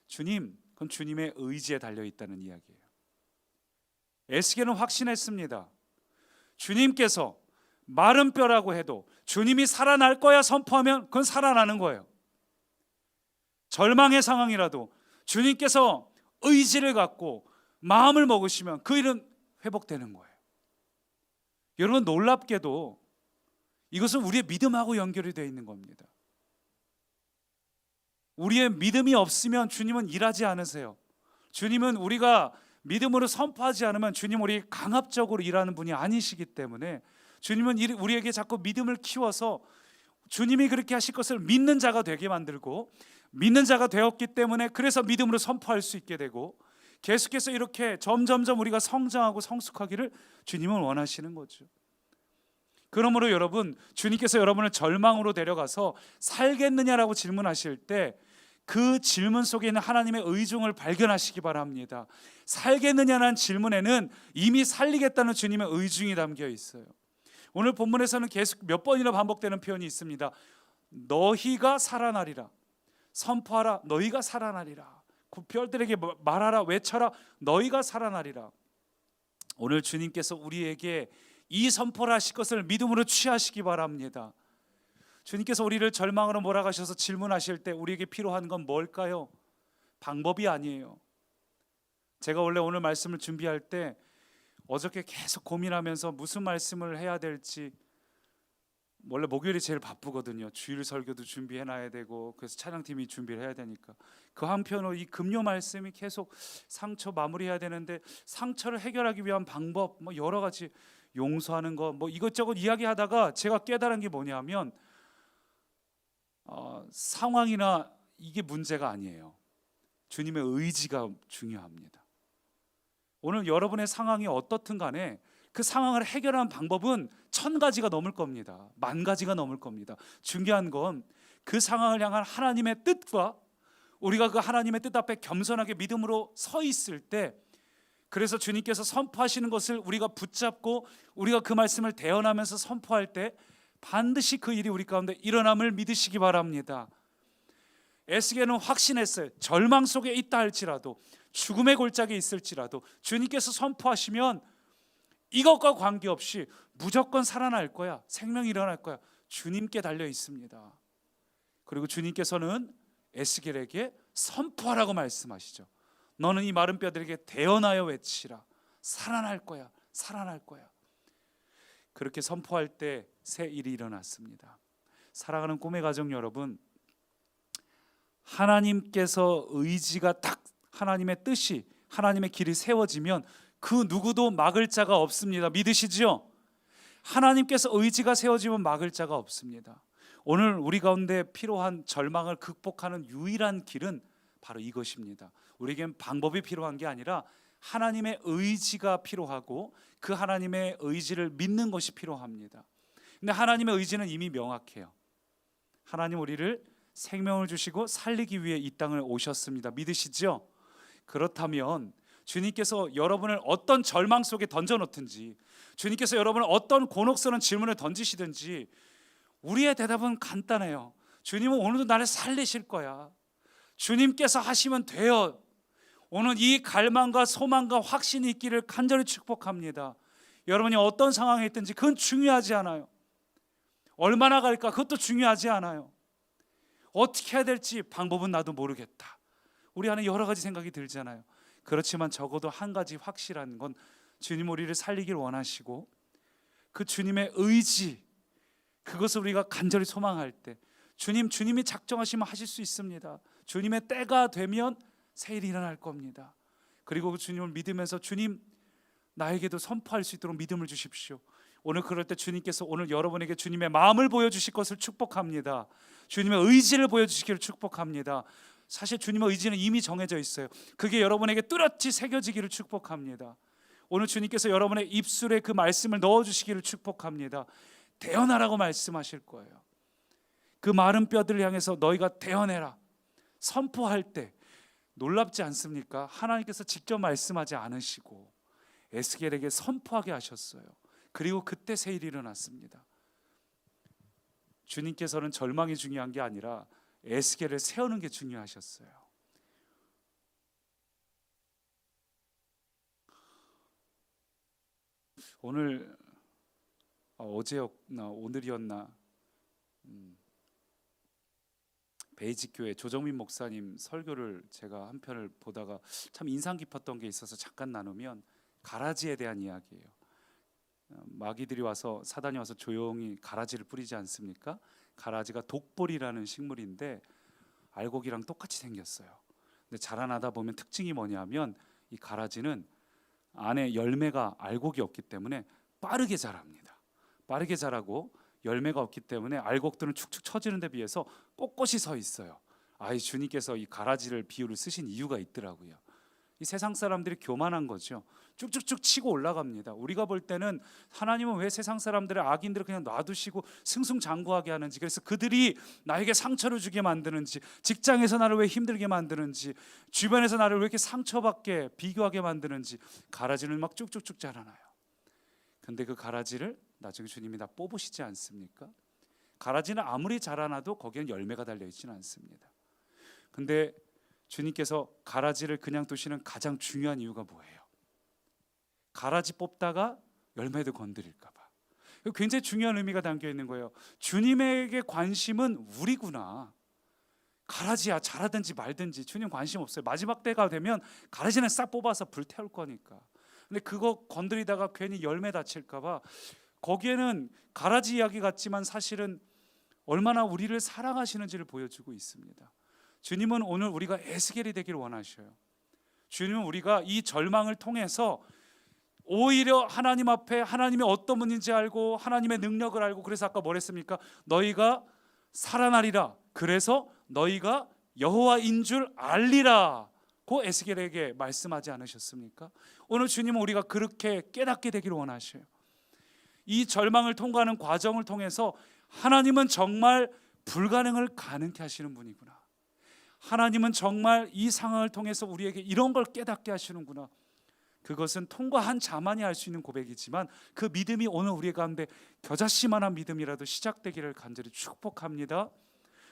주님, 그건 주님의 의지에 달려있다는 이야기예요. 에스겔은 확신했습니다. 주님께서 마른 뼈라고 해도 주님이 살아날 거야 선포하면 그건 살아나는 거예요. 절망의 상황이라도 주님께서 의지를 갖고 마음을 먹으시면 그 일은 회복되는 거예요. 여러분, 놀랍게도 이것은 우리의 믿음하고 연결이 되어 있는 겁니다. 우리의 믿음이 없으면 주님은 일하지 않으세요. 주님은 우리가 믿음으로 선포하지 않으면 주님 우리 강압적으로 일하는 분이 아니시기 때문에 주님은 우리에게 자꾸 믿음을 키워서 주님이 그렇게 하실 것을 믿는 자가 되게 만들고, 믿는 자가 되었기 때문에 그래서 믿음으로 선포할 수 있게 되고, 계속해서 이렇게 점점점 우리가 성장하고 성숙하기를 주님은 원하시는 거죠. 그러므로 여러분, 주님께서 여러분을 절망으로 데려가서 살겠느냐라고 질문하실 때 그 질문 속에 있는 하나님의 의중을 발견하시기 바랍니다. 살겠느냐라는 질문에는 이미 살리겠다는 주님의 의중이 담겨 있어요. 오늘 본문에서는 계속 몇 번이나 반복되는 표현이 있습니다. 너희가 살아나리라. 선포하라. 너희가 살아나리라. 별들에게 말하라. 외쳐라. 너희가 살아나리라. 오늘 주님께서 우리에게 이 선포를 하실 것을 믿음으로 취하시기 바랍니다. 주님께서 우리를 절망으로 몰아가셔서 질문하실 때 우리에게 필요한 건 뭘까요? 방법이 아니에요. 제가 원래 오늘 말씀을 준비할 때 어저께 계속 고민하면서 무슨 말씀을 해야 될지, 원래 목요일이 제일 바쁘거든요. 주일 설교도 준비해놔야 되고, 그래서 찬양팀이 준비를 해야 되니까 그 한편으로 이 금요 말씀이 계속 상처 마무리해야 되는데, 상처를 해결하기 위한 방법 여러 가지, 용서하는 거 이것저것 이야기하다가 제가 깨달은 게 뭐냐면 상황이나 이게 문제가 아니에요. 주님의 의지가 중요합니다. 오늘 여러분의 상황이 어떻든 간에 그 상황을 해결하는 방법은 1000가지가 넘을 겁니다. 10,000가지가 넘을 겁니다. 중요한 건 그 상황을 향한 하나님의 뜻과 우리가 그 하나님의 뜻 앞에 겸손하게 믿음으로 서 있을 때, 그래서 주님께서 선포하시는 것을 우리가 붙잡고 우리가 그 말씀을 대언하면서 선포할 때 반드시 그 일이 우리 가운데 일어남을 믿으시기 바랍니다. 에스겔은 확신했어요. 절망 속에 있다 할지라도, 죽음의 골짜기에 있을지라도 주님께서 선포하시면 이것과 관계없이 무조건 살아날 거야, 생명이 일어날 거야, 주님께 달려 있습니다. 그리고 주님께서는 에스겔에게 선포하라고 말씀하시죠. 너는 이 마른 뼈들에게 대언하여 외치라. 살아날 거야, 살아날 거야. 그렇게 선포할 때 새 일이 일어났습니다. 사랑하는 꿈의 가정 여러분, 하나님께서 의지가 딱, 하나님의 뜻이, 하나님의 길이 세워지면 그 누구도 막을 자가 없습니다. 믿으시죠? 하나님께서 의지가 세워지면 막을 자가 없습니다. 오늘 우리 가운데 필요한 절망을 극복하는 유일한 길은 바로 이것입니다. 우리에겐 방법이 필요한 게 아니라 하나님의 의지가 필요하고 그 하나님의 의지를 믿는 것이 필요합니다. 근데 하나님의 의지는 이미 명확해요. 하나님 우리를 생명을 주시고 살리기 위해 이 땅을 오셨습니다. 믿으시죠? 그렇다면 주님께서 여러분을 어떤 절망 속에 던져놓든지, 주님께서 여러분을 어떤 곤혹스러운 질문을 던지시든지 우리의 대답은 간단해요. 주님은 오늘도 나를 살리실 거야. 주님께서 하시면 돼요. 오늘 이 갈망과 소망과 확신이 있기를 간절히 축복합니다. 여러분이 어떤 상황에 있든지 그건 중요하지 않아요. 얼마나 갈까 그것도 중요하지 않아요. 어떻게 해야 될지 방법은 나도 모르겠다. 우리 안에 여러 가지 생각이 들잖아요. 그렇지만 적어도 한 가지 확실한 건 주님 우리를 살리길 원하시고 그 주님의 의지, 그것을 우리가 간절히 소망할 때 주님이 작정하시면 하실 수 있습니다. 주님의 때가 되면 새 일이 일어날 겁니다. 그리고 그 주님을 믿으면서 주님 나에게도 선포할 수 있도록 믿음을 주십시오. 오늘 그럴 때 주님께서 오늘 여러분에게 주님의 마음을 보여주실 것을 축복합니다. 주님의 의지를 보여주시기를 축복합니다. 사실 주님의 의지는 이미 정해져 있어요. 그게 여러분에게 뚜렷이 새겨지기를 축복합니다. 오늘 주님께서 여러분의 입술에 그 말씀을 넣어주시기를 축복합니다. 대언하라고 말씀하실 거예요. 그 마른 뼈들을 향해서 너희가 대언해라. 선포할 때 놀랍지 않습니까? 하나님께서 직접 말씀하지 않으시고 에스겔에게 선포하게 하셨어요. 그리고 그때 새 일이 일어났습니다. 주님께서는 절망이 중요한 게 아니라 에스겔을 세우는 게 중요하셨어요. 오늘 어제였나 오늘이었나 베이직교회 조정민 목사님 설교를 제가 한 편을 보다가 참 인상 깊었던 게 있어서 잠깐 나누면 가라지에 대한 이야기예요. 마귀들이 와서, 사단이 와서 조용히 가라지를 뿌리지 않습니까? 가라지가 독보리라는 식물인데 알곡이랑 똑같이 생겼어요. 근데 자라나다 보면 특징이 뭐냐면 이 가라지는 안에 열매가, 알곡이 없기 때문에 빠르게 자랍니다. 빠르게 자라고 열매가 없기 때문에 알곡들은 축축 처지는 데 비해서 꼿꼿이 서 있어요. 이 주님께서 이 가라지를 비유를 쓰신 이유가 있더라고요. 이 세상 사람들이 교만한 거죠. 쭉쭉쭉 치고 올라갑니다. 우리가 볼 때는 하나님은 왜 세상 사람들의 악인들을 그냥 놔두시고 승승장구하게 하는지, 그래서 그들이 나에게 상처를 주게 만드는지, 직장에서 나를 왜 힘들게 만드는지, 주변에서 나를 왜 이렇게 상처받게 비교하게 만드는지, 가라지는 막 쭉쭉쭉 자라나요. 근데 그 가라지를 나중에 주님이 다 뽑으시지 않습니까? 가라지는 아무리 자라나도 거기에는 열매가 달려있지는 않습니다. 근데 주님께서 가라지를 그냥 두시는 가장 중요한 이유가 뭐예요? 가라지 뽑다가 열매도 건드릴까 봐. 굉장히 중요한 의미가 담겨 있는 거예요. 주님에게 관심은 우리구나. 가라지야, 자라든지 말든지 주님 관심 없어요. 마지막 때가 되면 가라지는 싹 뽑아서 불태울 거니까. 근데 그거 건드리다가 괜히 열매 다칠까 봐, 거기에는 가라지 이야기 같지만 사실은 얼마나 우리를 사랑하시는지를 보여주고 있습니다. 주님은 오늘 우리가 에스겔이 되기를 원하셔요. 주님은 우리가 이 절망을 통해서 오히려 하나님 앞에 하나님이 어떤 분인지 알고 하나님의 능력을 알고, 그래서 아까 뭐랬습니까? 너희가 살아나리라. 그래서 너희가 여호와인 줄 알리라. 고 에스겔에게 말씀하지 않으셨습니까? 오늘 주님은 우리가 그렇게 깨닫게 되기를 원하셔요. 이 절망을 통과하는 과정을 통해서 하나님은 정말 불가능을 가능케 하시는 분이구나. 하나님은 정말 이 상황을 통해서 우리에게 이런 걸 깨닫게 하시는구나. 그것은 통과한 자만이 할 수 있는 고백이지만 그 믿음이 오늘 우리 가운데 겨자씨만한 믿음이라도 시작되기를 간절히 축복합니다.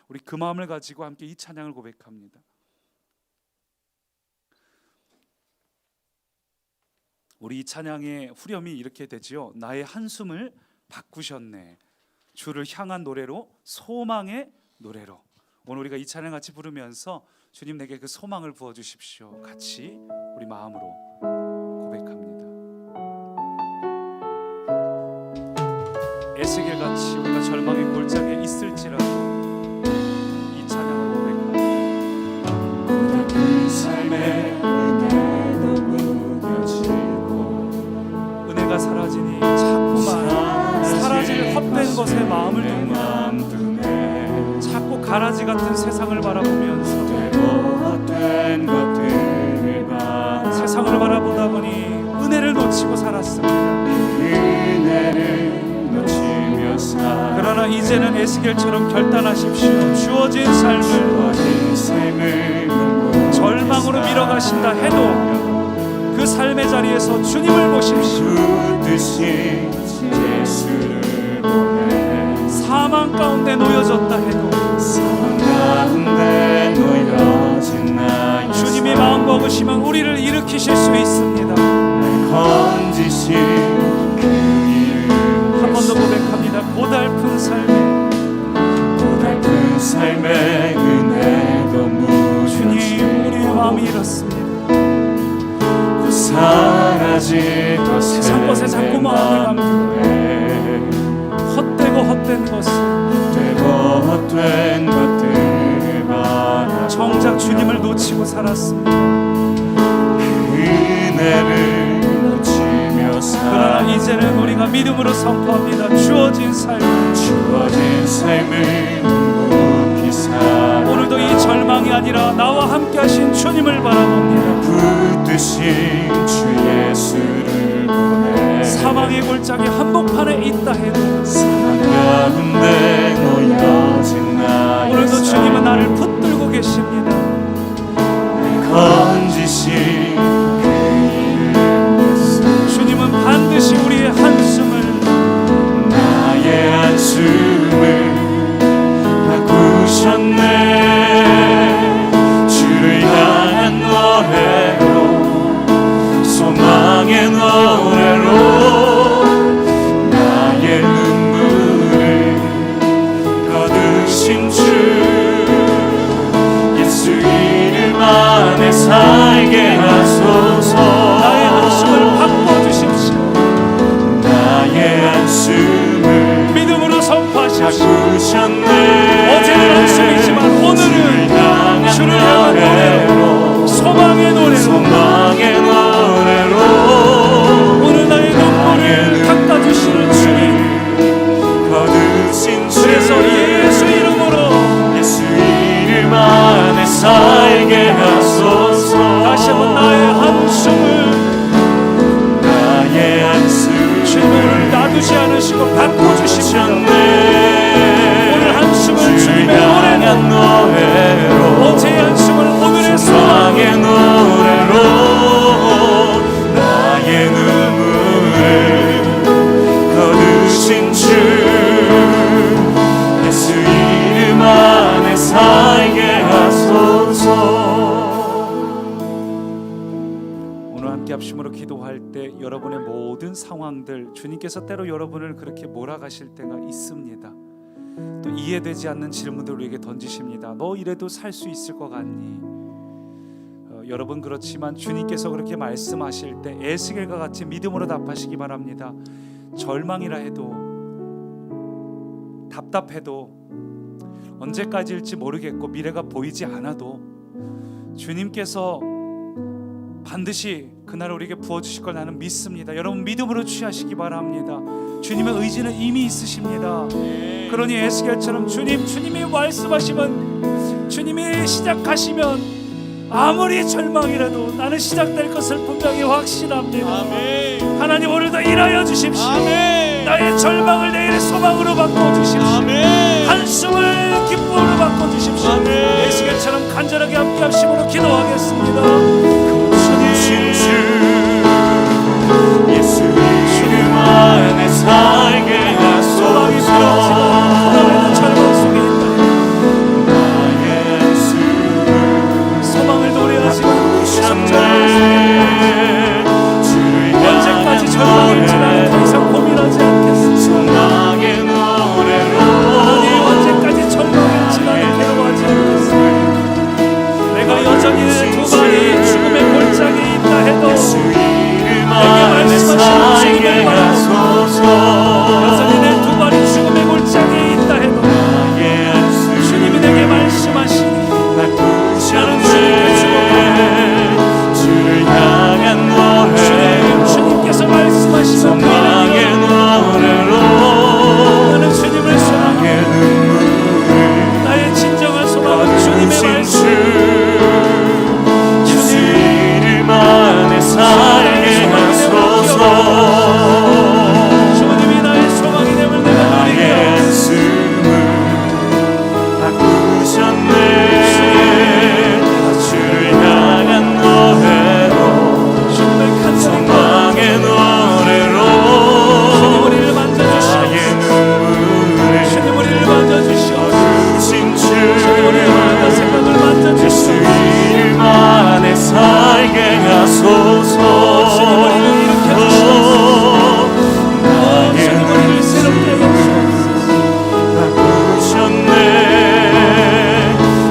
우리 그 마음을 가지고 함께 이 찬양을 고백합니다. 우리 이 찬양의 후렴이 이렇게 되지요. 나의 한숨을 바꾸셨네. 주를 향한 노래로, 소망의 노래로. 오늘 우리가 이 찬양 같이 부르면서 주님 내게 그 소망을 부어주십시오. 같이 우리 마음으로 고백합니다. 에스겔 같이 우리가 절망의 골짜기에 있을지라도 이 찬양을 고백합니다. 고달픈 삶의 은혜도 무뎌지고 은혜가 사라지니 자꾸만 사라질 헛된 것에 마음을 두네. 자꾸 가라지 같은 세상을 바라보면서 헛된 것들을 세상을 바라보다 보니 은혜를 놓치고 살았습니다. 은혜를 놓치며 살 그러나 이제는 에스겔처럼 결단하십시오. 주어진 삶을 절망으로 밀어가신다 해도 그 삶의 자리에서 주님을 보십시오. 붙드신 예수를 보내 사망 가운데 놓여졌다 해도 사망 가운데 놓여진 나 주님이 마음 먹으시면 우리를 일으키실 수 있습니다. 날 건지신 그 이름 한 번 더 고백합니다. 고달픈 삶의 은혜도 무뎌지고 주님 우리의 마음이 이렇습니다. 곧 사라질 세상 것에 자꾸 마음을 감두네. 헛된 것을 헛된 것들을 바라 정작 주님을 놓치고 살았습니다. 은혜를 놓치며 그러나 살 이제는 우리가 믿음으로 선포합니다. 주어진 삶을 묵묵히 살 오늘도 이 절망이 아니라 나와 함께 하신 주님을 바라봅니다. 붙드신 주 예수를 보내 사망의 골짜기 한복판에 있다 해도 사망 가운데 놓여진 나의 오늘도 삶 주님은 나를 붙들고 계십니다. 건지신 그 이름 주님은 반드시 우리의 한숨을 나의 한숨을 바꾸셨네. 주를 향한 노래로 소망의 노래로 나의 눈물을 거두신 주 예수 이름 안에 살게 하소서. 나의 한숨을 바꿔주십시오. 나의 한숨을 믿음으로 선포하십시오. 바꾸셨네. 어제는 한숨이지만 오늘은 주를 향한 노래로 소망의 노래로 오늘 나의 눈물을 닦아주시는 주님 거두신 주 그래서 예수 이름으로 예수 이름 안에 살게 하소서. 다시 한번 나의 한숨을 주님을 놔두지 않으시고 바꿔주십니다. 오늘 한숨을 주님의 노래로 어제의 한숨을 오늘의 소망의 노래로 나의 눈물을 거두신 주 예수 이름 안에 살게 하소서. 오늘 함께 합심으로 기도할 때 여러분의 모든 상황들 주님께서 때로 여러분을 그렇게 몰아가실 때가 있습니다. 또 이해되지 않는 질문들 우리에게 던지십니다. 너 이래도 살 수 있을 것 같니? 여러분 그렇지만 주님께서 그렇게 말씀하실 때 에스겔과 같이 믿음으로 답하시기 바랍니다. 절망이라 해도 답답해도 언제까지일지 모르겠고 미래가 보이지 않아도 주님께서 반드시 그날 우리에게 부어주실 걸 나는 믿습니다. 여러분 믿음으로 취하시기 바랍니다. 주님의 의지는 이미 있으십니다. 그러니 에스겔처럼 주님이 말씀하시면 주님이 시작하시면 아무리 절망이라도 나는 시작될 것을 분명히 확신합니다. 하나님 오늘도 일하여 주십시오. 나의 절망을 내일의 소망으로 바꿔주십시오. 한숨을 기쁨으로 바꿔주십시오. 에스겔처럼 간절하게 함께 합심으로 기도하겠습니다. 예수 이름 안에 살게 하소서. 나의 절망 속에 있다. 나의 한숨을 소망을 노래하지만 오셨네. 언제까지 절망일지라도 더 이상 고민하지 않겠습니다. 소망의 노래로 하나님, 언제까지 절망일지라도 괴로워하지 않겠습니다. 내가 여전히 두 발이 죽음의 골짜기에 있다 해도 예수 이름 내게 안에 말씀하시는 살게 주님을 하소서. 여전히 내 두 발이 죽음의 골짜기에 있다 해도 나의 한숨을 주님이 내게 말씀하시니 바꾸셨네. 주를 향한 노래 주님께서 말씀하시는 소망의 노래로 나는 주님을 소망해. 나의 눈물을 나의 진정한 소망은 주님의 말씀. 예수 이름 안에 살게 하소서. 주님이 나의 소망이 됨을 내가 나의 누리며 한숨을 바꾸셨네. 주를 향한 노래로 주님을 간절히 소망의 노래로 주님 우리를 만져주시옵소서. 나의 눈물을 주님 우리를 만져주시옵소서. 주신 주님 우리를 만져 주 생각을 예수 만져주시옵소서. 이름 안에 살게 하소서. 주님 우리를 일으켜 주시옵소서. 나의 주님 우리를 새롭게 해주시옵소서. 바꾸셨네.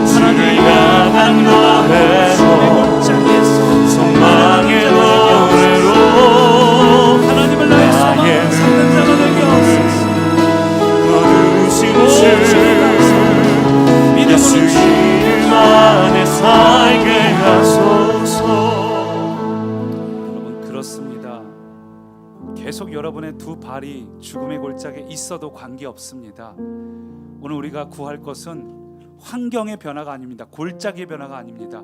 주를 향한 노래로 골짜기에서 소망의 노래로 하나님을 나의 소망으로 삼는 자가 되게 하옵소서. 거두신 주 예수 믿음으로 이름 안에 살게 하소서. 여러분, 그렇습니다. 계속 여러분의 두 발이 죽음의 골짜기에 있어도 관계없습니다. 오늘 우리가 구할 것은 환경의 변화가 아닙니다. 골짜기의 변화가 아닙니다.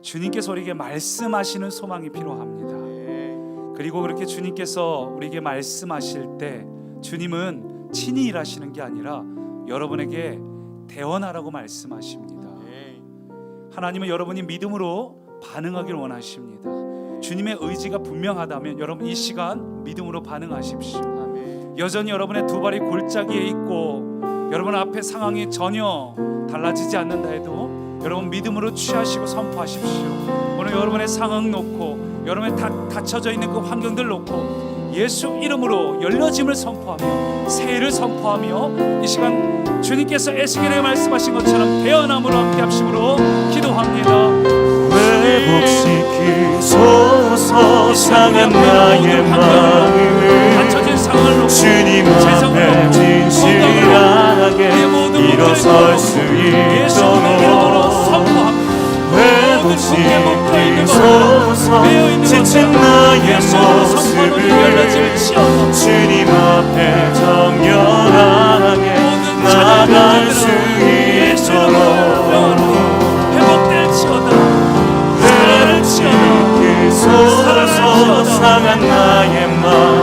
주님께서 우리에게 말씀하시는 소망이 필요합니다. 그리고 그렇게 주님께서 우리에게 말씀하실 때 주님은 친히 일하시는 게 아니라 여러분에게 대언하라고 말씀하십니다. 하나님은 여러분이 믿음으로 반응하길 원하십니다. 주님의 의지가 분명하다면 여러분 이 시간 믿음으로 반응하십시오. 여전히 여러분의 두 발이 골짜기에 있고 여러분 앞에 상황이 전혀 달라지지 않는다 해도 여러분 믿음으로 취하시고 선포하십시오. 오늘 여러분의 상황 놓고 여러분의 닫혀져 있는 그 환경들 놓고 예수 이름으로 열려짐을 선포하며 새해를 선포하며 이 시간 주님께서 에스겔에게 말씀하신 것처럼 대언함으로 함께 합심으로 기도합니다. 회복시키소서. 상한 나의 마음을 갇혀진 상황을 놓고 주님 재정을 앞에 놓고 진실하게 일어설 수 예수님의 이름으로 있도록 선포합니다. 회복시키소서. 지친 나의 모습을 주님 앞에 정결하게 나갈 수 있도록 회복될지어다. 회복시키소서. 상한 나의 마음을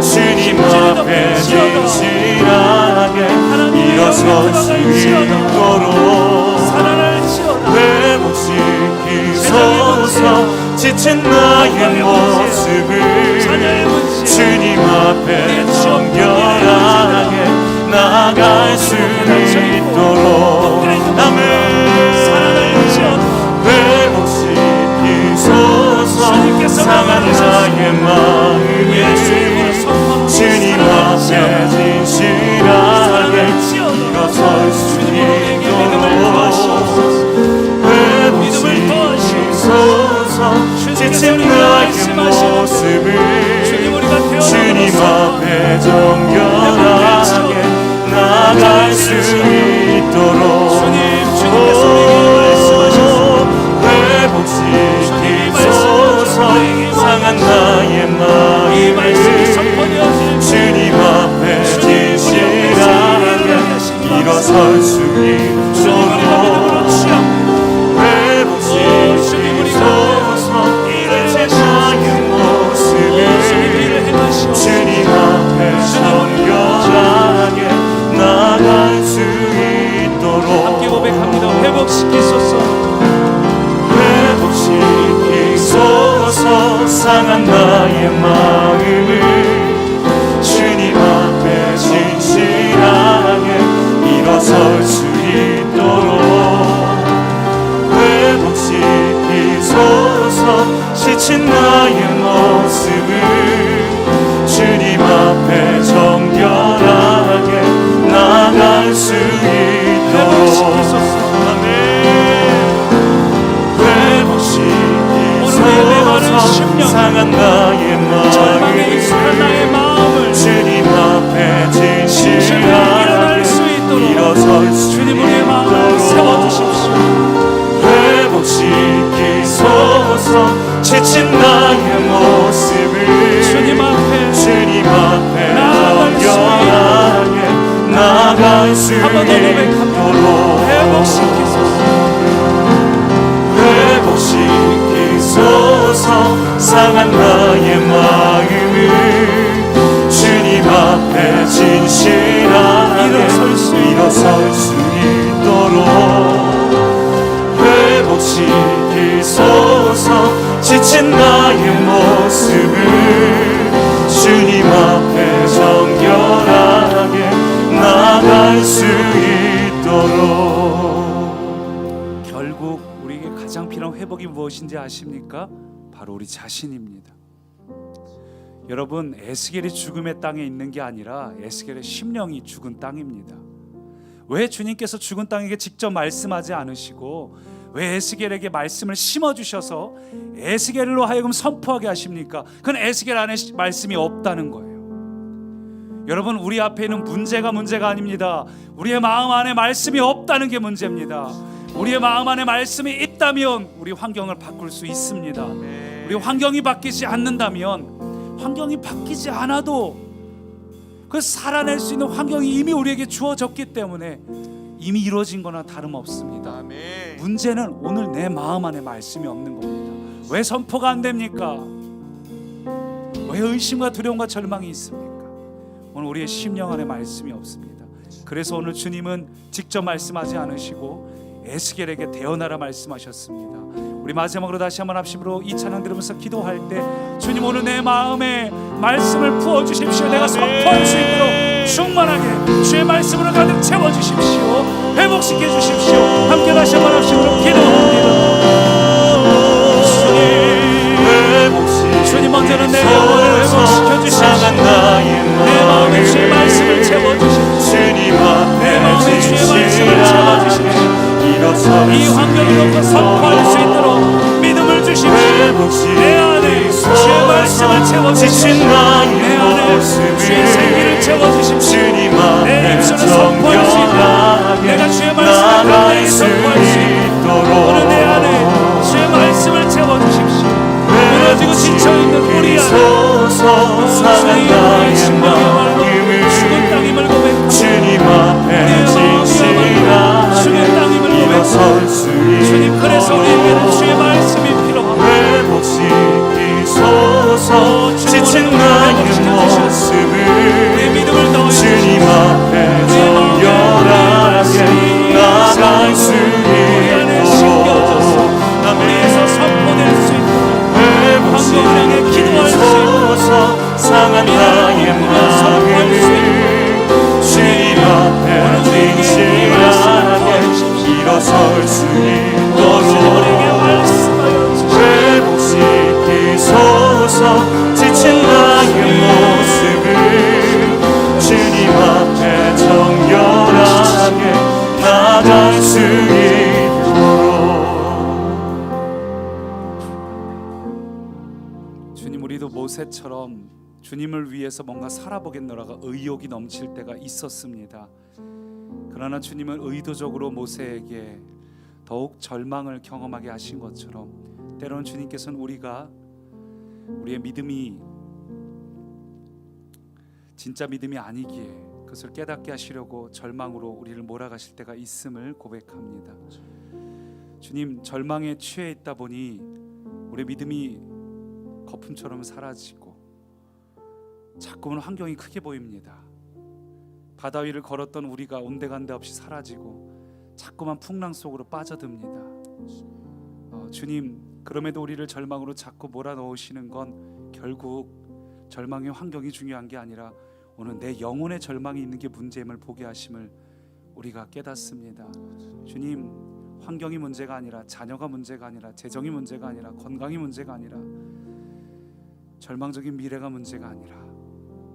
주님 앞에 진실하게 일어설 수 있도록 회복시키소서. 지친 나의 모습을 주님 앞에 정결하게 나갈 수 있도록 아멘. 회복시키소서. 상한 나의 마음을 주님 앞에 진실하게 일어설 수 있도록 회복시키소서. 지친 나의 모습을 주님 앞에 정결하게 나갈 수 있도록 회복시키소서. 상한 나의 마음을 주님 앞에 진실하게 일어설 수 있도록 회복시키소서. 이제 나의 모습을 주님 한 번 더 고백합니다. 회복시키소서. 상한 나의 마음을 주님 앞에 진실하게 일어설 수 있도록 회복시키소서. 지친 나의 모습을 주님 앞에 정결하게 나갈 수 있도록. 결국 우리에게 가장 필요한 회복이 무엇인지 아십니까? 바로 우리 자신입니다. 여러분, 에스겔이 죽음의 땅에 있는 게 아니라 에스겔의 심령이 죽은 땅입니다. 왜 주님께서 죽은 땅에게 직접 말씀하지 않으시고 왜 에스겔에게 말씀을 심어주셔서 에스겔로 하여금 선포하게 하십니까? 그건 에스겔 안에 말씀이 없다는 거예요. 여러분, 우리 앞에 있는 문제가 아닙니다. 우리의 마음 안에 말씀이 없다는 게 문제입니다. 우리의 마음 안에 말씀이 있다면 우리 환경을 바꿀 수 있습니다. 우리 환경이 바뀌지 않는다면, 환경이 바뀌지 않아도 그 살아낼 수 있는 환경이 이미 우리에게 주어졌기 때문에 이미 이루어진 거나 다름없습니다. 문제는 오늘 내 마음 안에 말씀이 없는 겁니다. 왜 선포가 안 됩니까? 왜 의심과 두려움과 절망이 있습니까? 오늘 우리의 심령 안에 말씀이 없습니다. 그래서 오늘 주님은 직접 말씀하지 않으시고 에스겔에게 대언하라 말씀하셨습니다. 우리 마지막으로 다시 한번 합심으로 이 찬양 들으면서 기도할 때 주님, 오늘 내 마음에 말씀을 부어주십시오. 내가 선포할 수 있도록 충만하게 주의 말씀으로 가득 채워주십시오. 회복시켜 주십시오. 함께 다시 한번 합심으로 기도합니다. 주님, 먼저는 내 영혼을 회복시켜 주십시오. 내 마음에 주의 말씀을 채워주십시오. 내 마음에 주의 말씀을 채워주십시오. 이 환경을 놓고 선포할 수 있도록 믿음을 주십시오. 내 안에 주의 말씀을 채워주십시오. 내 안에 주의 생기를 채워주십시오. 내 입술을 선포할 수 있도록, 내가 주의 말씀을 간단히 선포할 수 있도록 오늘 내 안에 주의 말씀을 채워주십시오. 무너지고 지쳐있는 우리 안에 주님의 심령이야말로 죽은 땅임을 고백합니다. 우리의 마음이야말로 죽은 땅임을 고백합니다. 주님, 그래서 우리에게는 주의 말씀이 필요합니다. 회복시키소서. 지친 나의 모습을 우리의 믿음을 넣어주십시오. 주님 앞에 정결하게 나갈 수 우리 안에 심겨져서 우리에서 선포될 수 있도록 황금을 기도할 수 있도록 상한 나의 마음을 주님 앞에 진실하게 일어설 수 있도록 회복시키소서. 지친 나의 모습을 주님 앞에 정결하게 나갈 수 있도록. 주님, 우리도 모세처럼 주님을 위해서 뭔가 살아보겠노라가 의욕이 넘칠 때가 있었습니다. 그러나 주님은 의도적으로 모세에게 더욱 절망을 경험하게 하신 것처럼 때로는 주님께서는 우리의 믿음이 진짜 믿음이 아니기에 그것을 깨닫게 하시려고 절망으로 우리를 몰아가실 때가 있음을 고백합니다. 주님, 절망에 취해 있다 보니 우리의 믿음이 거품처럼 사라지고 자꾸만 환경이 크게 보입니다. 바다 위를 걸었던 우리가 온데간데 없이 사라지고 자꾸만 풍랑 속으로 빠져듭니다. 주님, 그럼에도 우리를 절망으로 자꾸 몰아넣으시는 건 결국 절망의 환경이 중요한 게 아니라 오늘 내 영혼의 절망이 있는 게 문제임을 보게 하심을 우리가 깨닫습니다. 주님, 환경이 문제가 아니라, 자녀가 문제가 아니라, 재정이 문제가 아니라, 건강이 문제가 아니라, 절망적인 미래가 문제가 아니라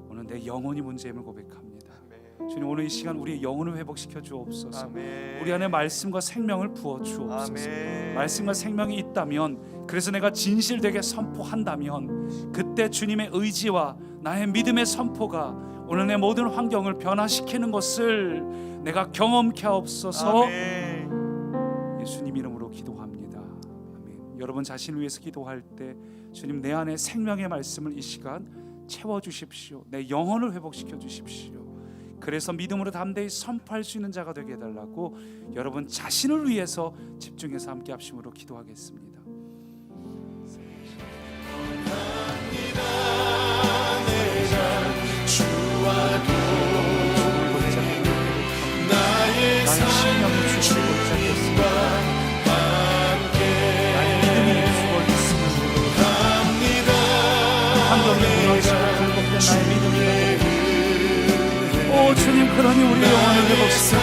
오늘 내 영혼이 문제임을 고백합니다. 주님, 오늘 이 시간 우리의 영혼을 회복시켜 주옵소서. 우리 안에 말씀과 생명을 부어 주옵소서. 말씀과 생명이 있다면, 그래서 내가 진실되게 선포한다면 그때 주님의 의지와 나의 믿음의 선포가 오늘 내 모든 환경을 변화시키는 것을 내가 경험케 하옵소서. 예수님 이름으로 기도합니다. 아멘. 여러분 자신을 위해서 기도할 때 주님, 내 안에 생명의 말씀을 이 시간 채워주십시오. 내 영혼을 회복시켜 주십시오. 그래서 믿음으로 담대히 선포할 수 있는 자가 되게 해달라고 여러분 자신을 위해서 집중해서 함께 합심으로 기도하겠습니다. 나의 심령이 주를 붙잡겠습니다. 나의 믿음이 주를 믿습니다. 환경에 무너지고 굴복된 나의 믿음이 오 주님, 그러니 우리의 영혼을 회복시켜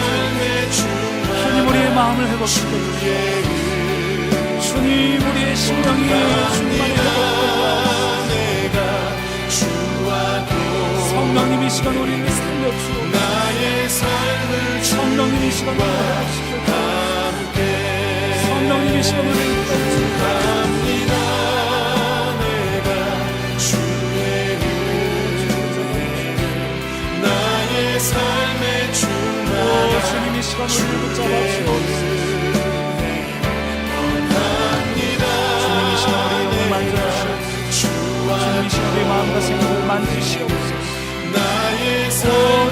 주옵소서. 주님, 우리의 마음을 회복시켜 주옵소서. 주님, 우리의 심령이 주님만을 회복하옵소서. 성령님, 이 시간 우리를 살려주옵소서. 성령님, 이 시간 우리를 회복시켜 주옵소서. 성령님, 이 시간 우리를 회복시켜 삶의 주마다 주님, 이 시간 우리를 붙잡아 주옵소서. 주님, 이 시간 우리의 영을 만져주시옵소서. 주님, 이 시간 우리의 마음과 생각을 만지시옵소서. 오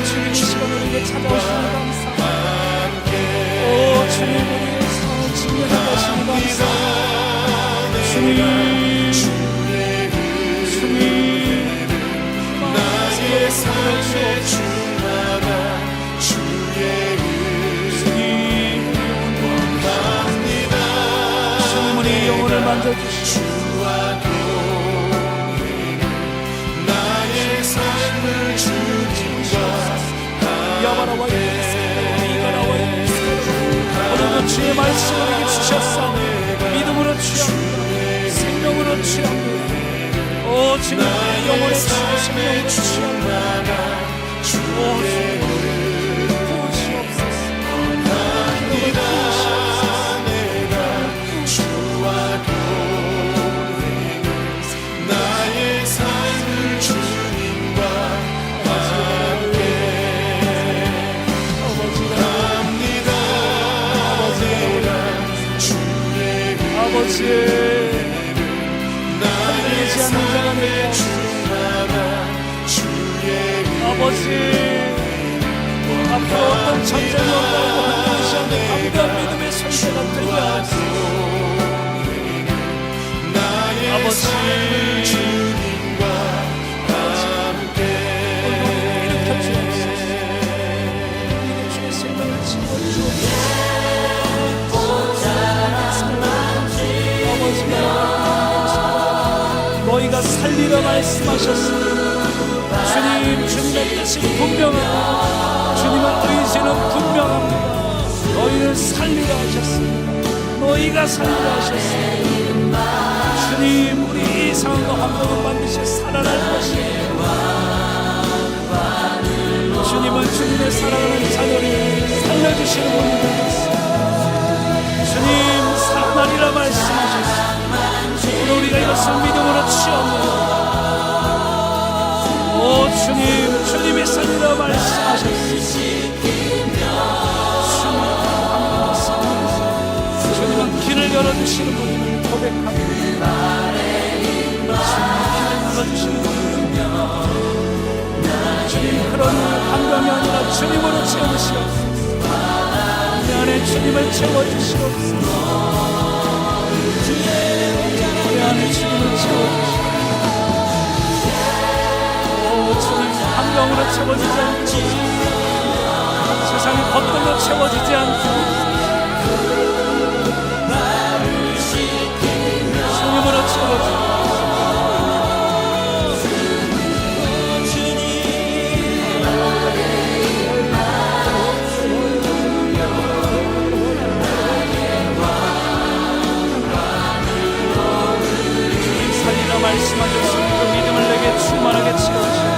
주님, 이 시간 우리에게 찾아오시는 감사합니다. 오 주님, 우리의 삶을 증명해 가시는 감사합니다. 주님, 나의 삶의 주마다 주의 주님, 주님, 우리 영혼을 만져주시옵소서. 나의 삶을 주님과 야바라와 이가라와 오늘도 주의 말씀을 우리에게 주셨사 믿음으로 취합니다. 생명으로 취합니다. 오 주님, 영혼의 생명으로 취합니다. 오 주님, 부으시옵소서. 기도를 부으시옵소서. 나의 삶을 주님과 함께 갑니다. 내가 주의 아버지, 흔들리지 않는 자가 되게 주마다 주의 아버지, 앞으로 어떤 전쟁이 온다고 흔들리지 않는 담대한 믿음의 설계가 되게 하옵소서. 아버지, 주님과 함께 일으켜 주옵소서. 우리에게 주의 생명을 채워주옵소서. 아버지, 너희가 살리라 말씀하셨습니다. 주님, 주님의 뜻이 분명합니다. 주님의 의지는 분명합니다. 너희를 살리라 하셨습니다. 너희가 살리라 하셨습니다. 주님, 우리 이 상황과 환경은 반드시 살아날 것입니다. 주님은 주님의 사랑하는 자녀를 살려주시는 분이 되겠습니다. 주님, 살아나리라 말씀하셨습니다. 우리가 이것을 믿음으로 취합니다. 오 주님, 주님이 살리라 말씀하셨습니다. 주님은 길을 열어주시는 분임을 고백합니다. 주님, 길을 열어주시는 분입니다. 주님, 그런 감동이 아니라 주님으로 채우시옵소서. 내 안에 주님을 채워주시옵소서. 내 안에 주님을 채워주시옵소서. 오 주님, 감동으로 채워지지 않고 세상의 것들로 채워지지 않고 주님으로 채워주옵소서. 말씀하셨으니 그 믿음을 내게 충만하게 채워주시옵소서.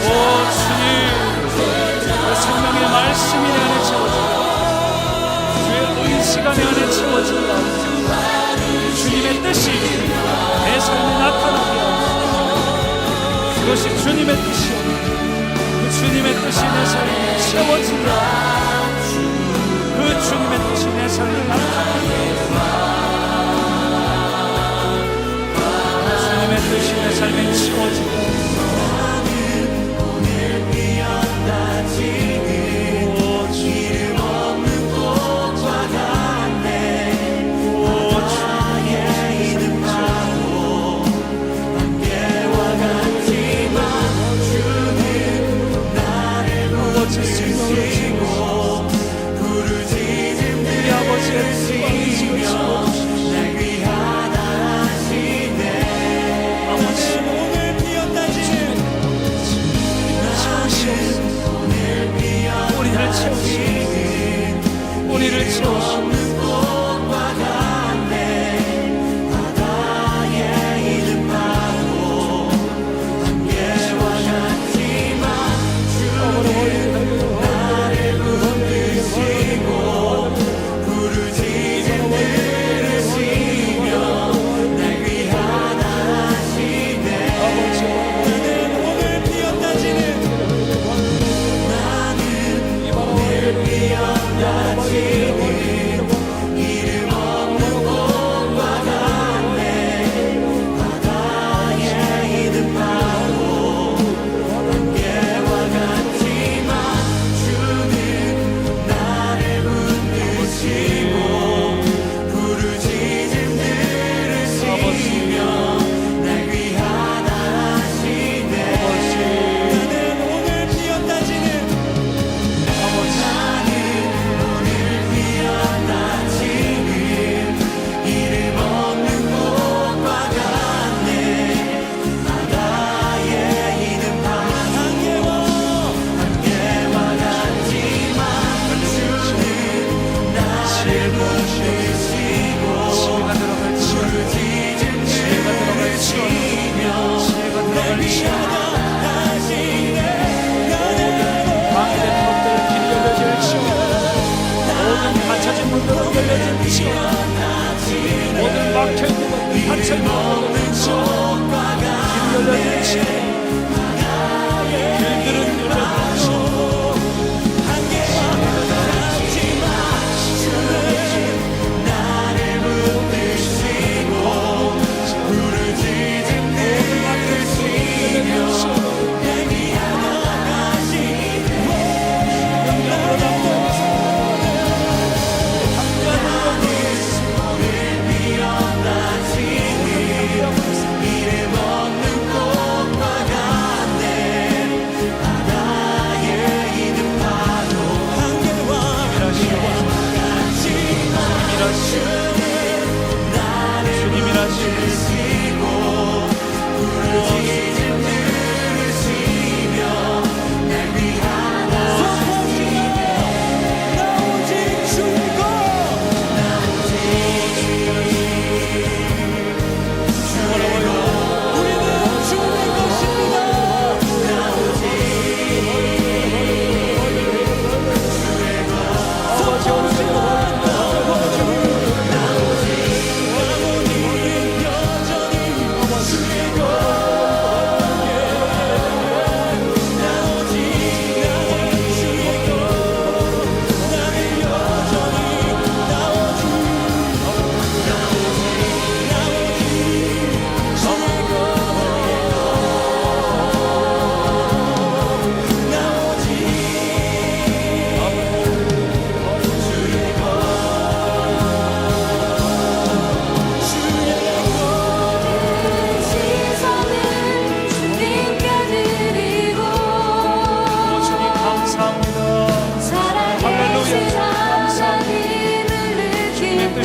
오 주님, 그 생명의 말씀이 내 안에 채워진다. 주의 의지가 내 안에 채워진다. 주님의 뜻이 내 삶에 나타나게 하옵소서. 그것이 주님의 뜻이오. 그 주님의 뜻이 내 삶에 채워진다. 그 주님의 뜻이 내 삶에 나타나게 하옵소서. 주님의 뜻이 내 삶에 채워지고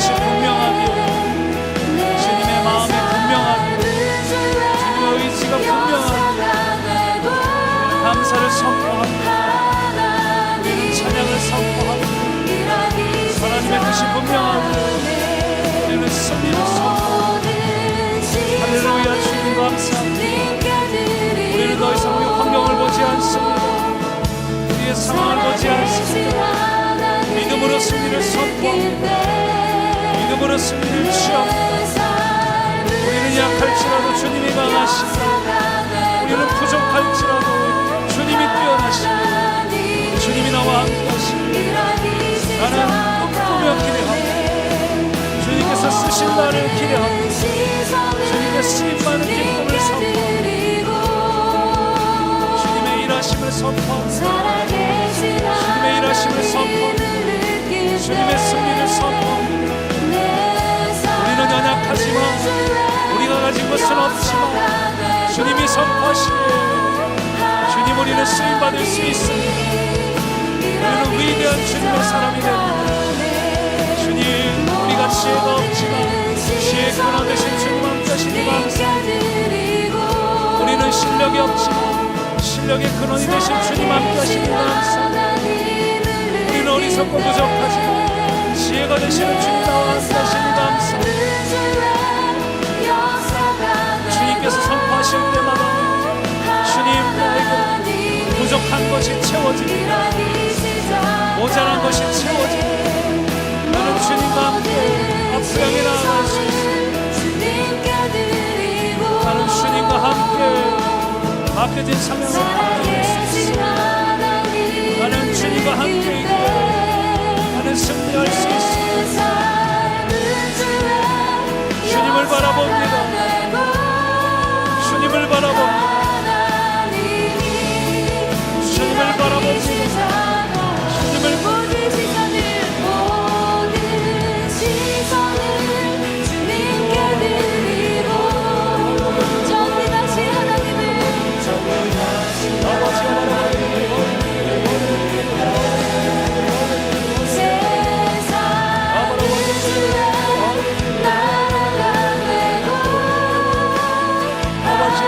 천국 길 열려주시고 길들은 열려주시고 감사를 선포합니다. 우리는 찬양을 선포합니다. 하나님의 뜻이 분명합니다. 우리는 승리를 선포합니다. 할렐루야. 주님 감사합니다. 우리는 더 이상 우리 환경을 보지 않습니다. 우리의 상황을 보지 않습니다. 믿음으로 승리를 선포합니다. 믿음으로 승리를 취합니다. 우리는 약할지라도 주님이 강하시고 우리는 부족할지라도 주님이 뛰어나시고 주님이 나와 함께하시고 나는 꿈꾸며 기대합니다. 주님께서 쓰신 나를 기대합니다. 주님의 쓰임받는 기쁨을 선포합니다. 주님의 일하심을 선포합니다. 주님의 일하심을 선포합니다. 주님의 승리를 선포합니다. 우리는 연약하지만 우리가 가진 것은 없지만 주님이 선포하시기에 주님 우리는 쓰임받을 수 있습니다. 우리는 위대한 주님의 사람이 됩니다. 주님 우리가 지혜가 없지만 지혜의 근원 되신 주님 함께하시니 감사합니다. 우리는 실력이 없지만 실력의 근원이 되신 주님 함께하시니 감사합니다. 우리는 어리석고 부족하지만 지혜가 되시는 주님 나와 함께하시니 감사합니다. 주님께서 선포하실 때마다 주님 나에게 부족한 것이 채워집니다. 모자란 것이 채워집니다. 나는 주님과 함께 앞서양에 나아갈 수 있습니다. 나는 주님과 함께 맡겨진 사명을 감당할 수 있습니다. 나는 주님과 함께 있기에 나는 승리할 수 있습니다. 주님을 바라봅니다. 주님을 바라봅니다. 주님을 바라봅니다. 주님을 모든 시선을 주님께 드리고 정리하신 하나님을 아버지 하나님 세상 주에 날아가고 아버지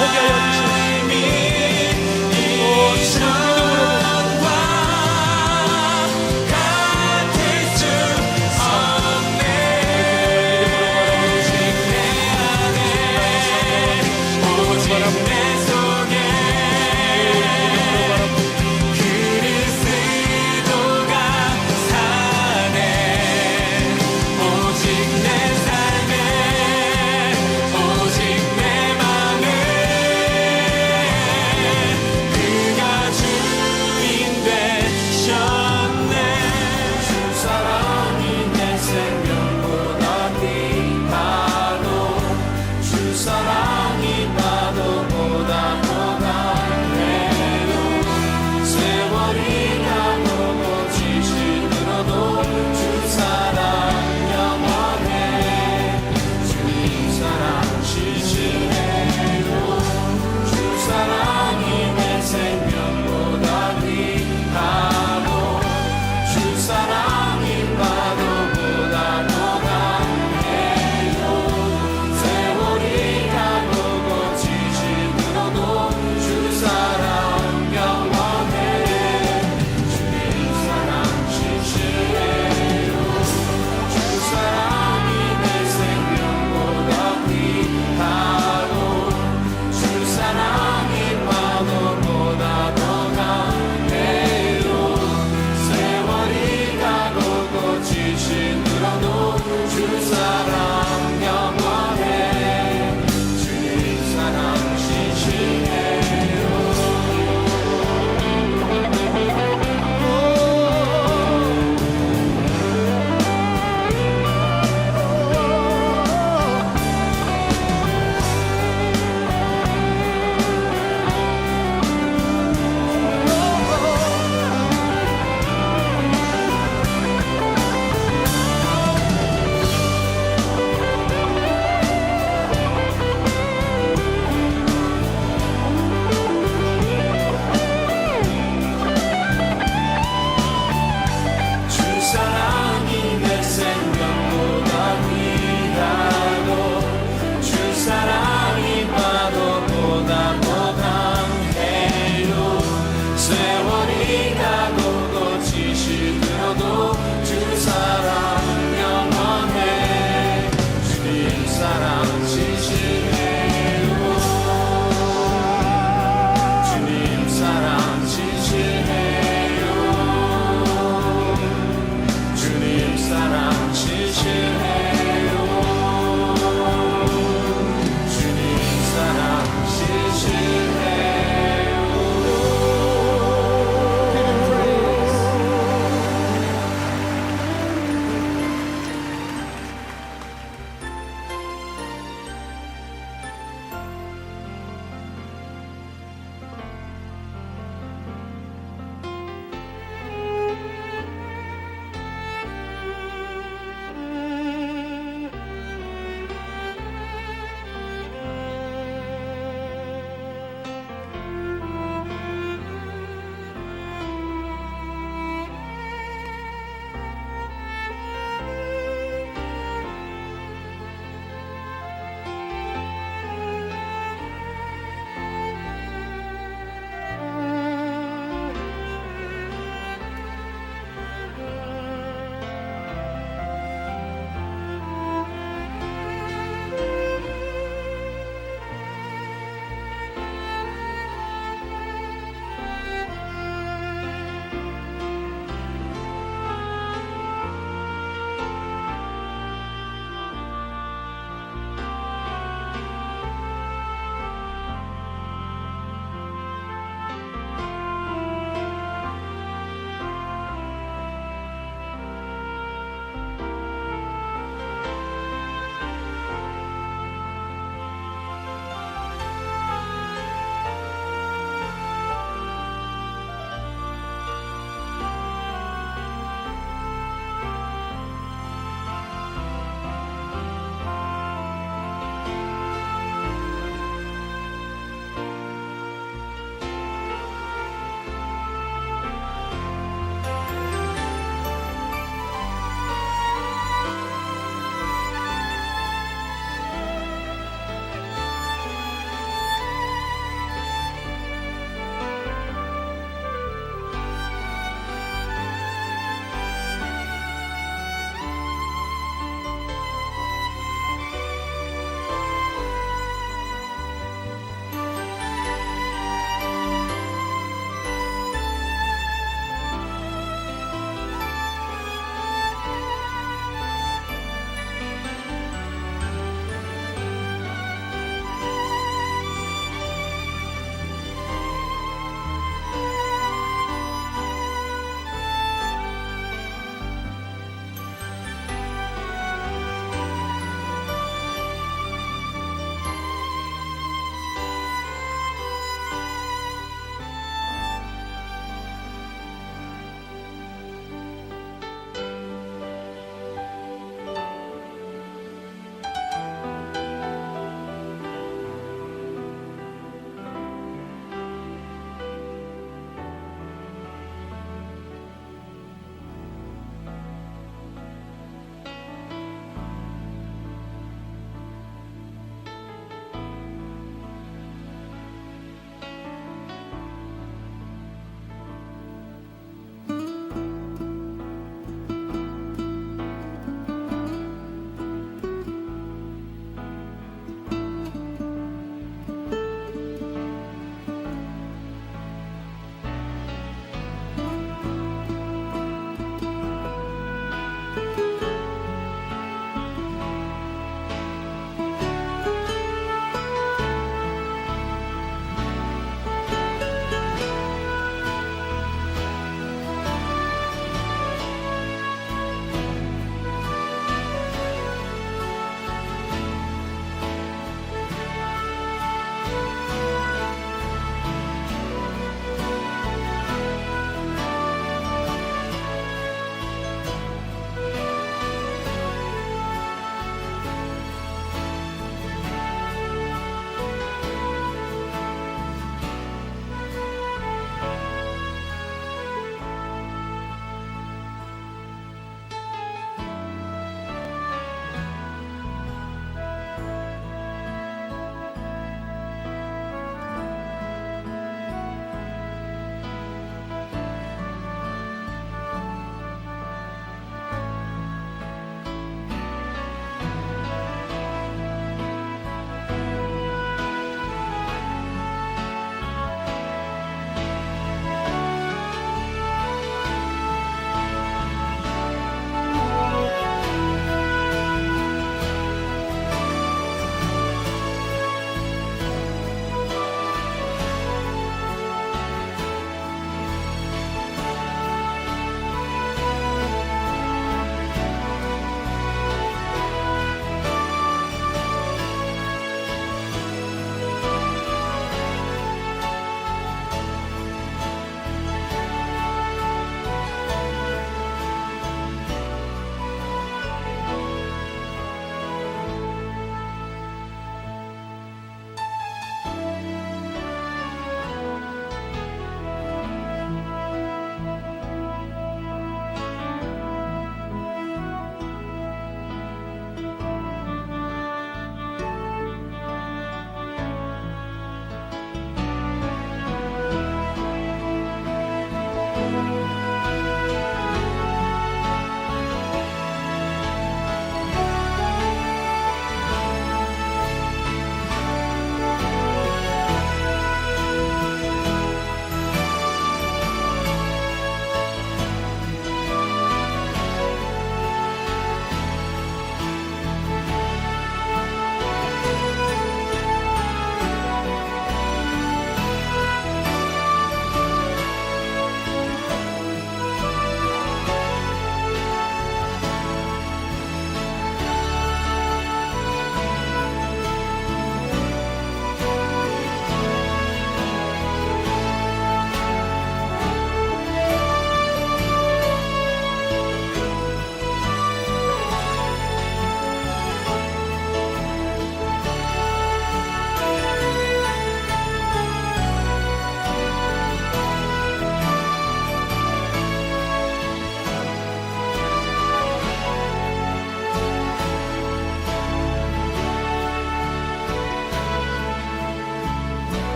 보게 하여 주시옵소서. 사랑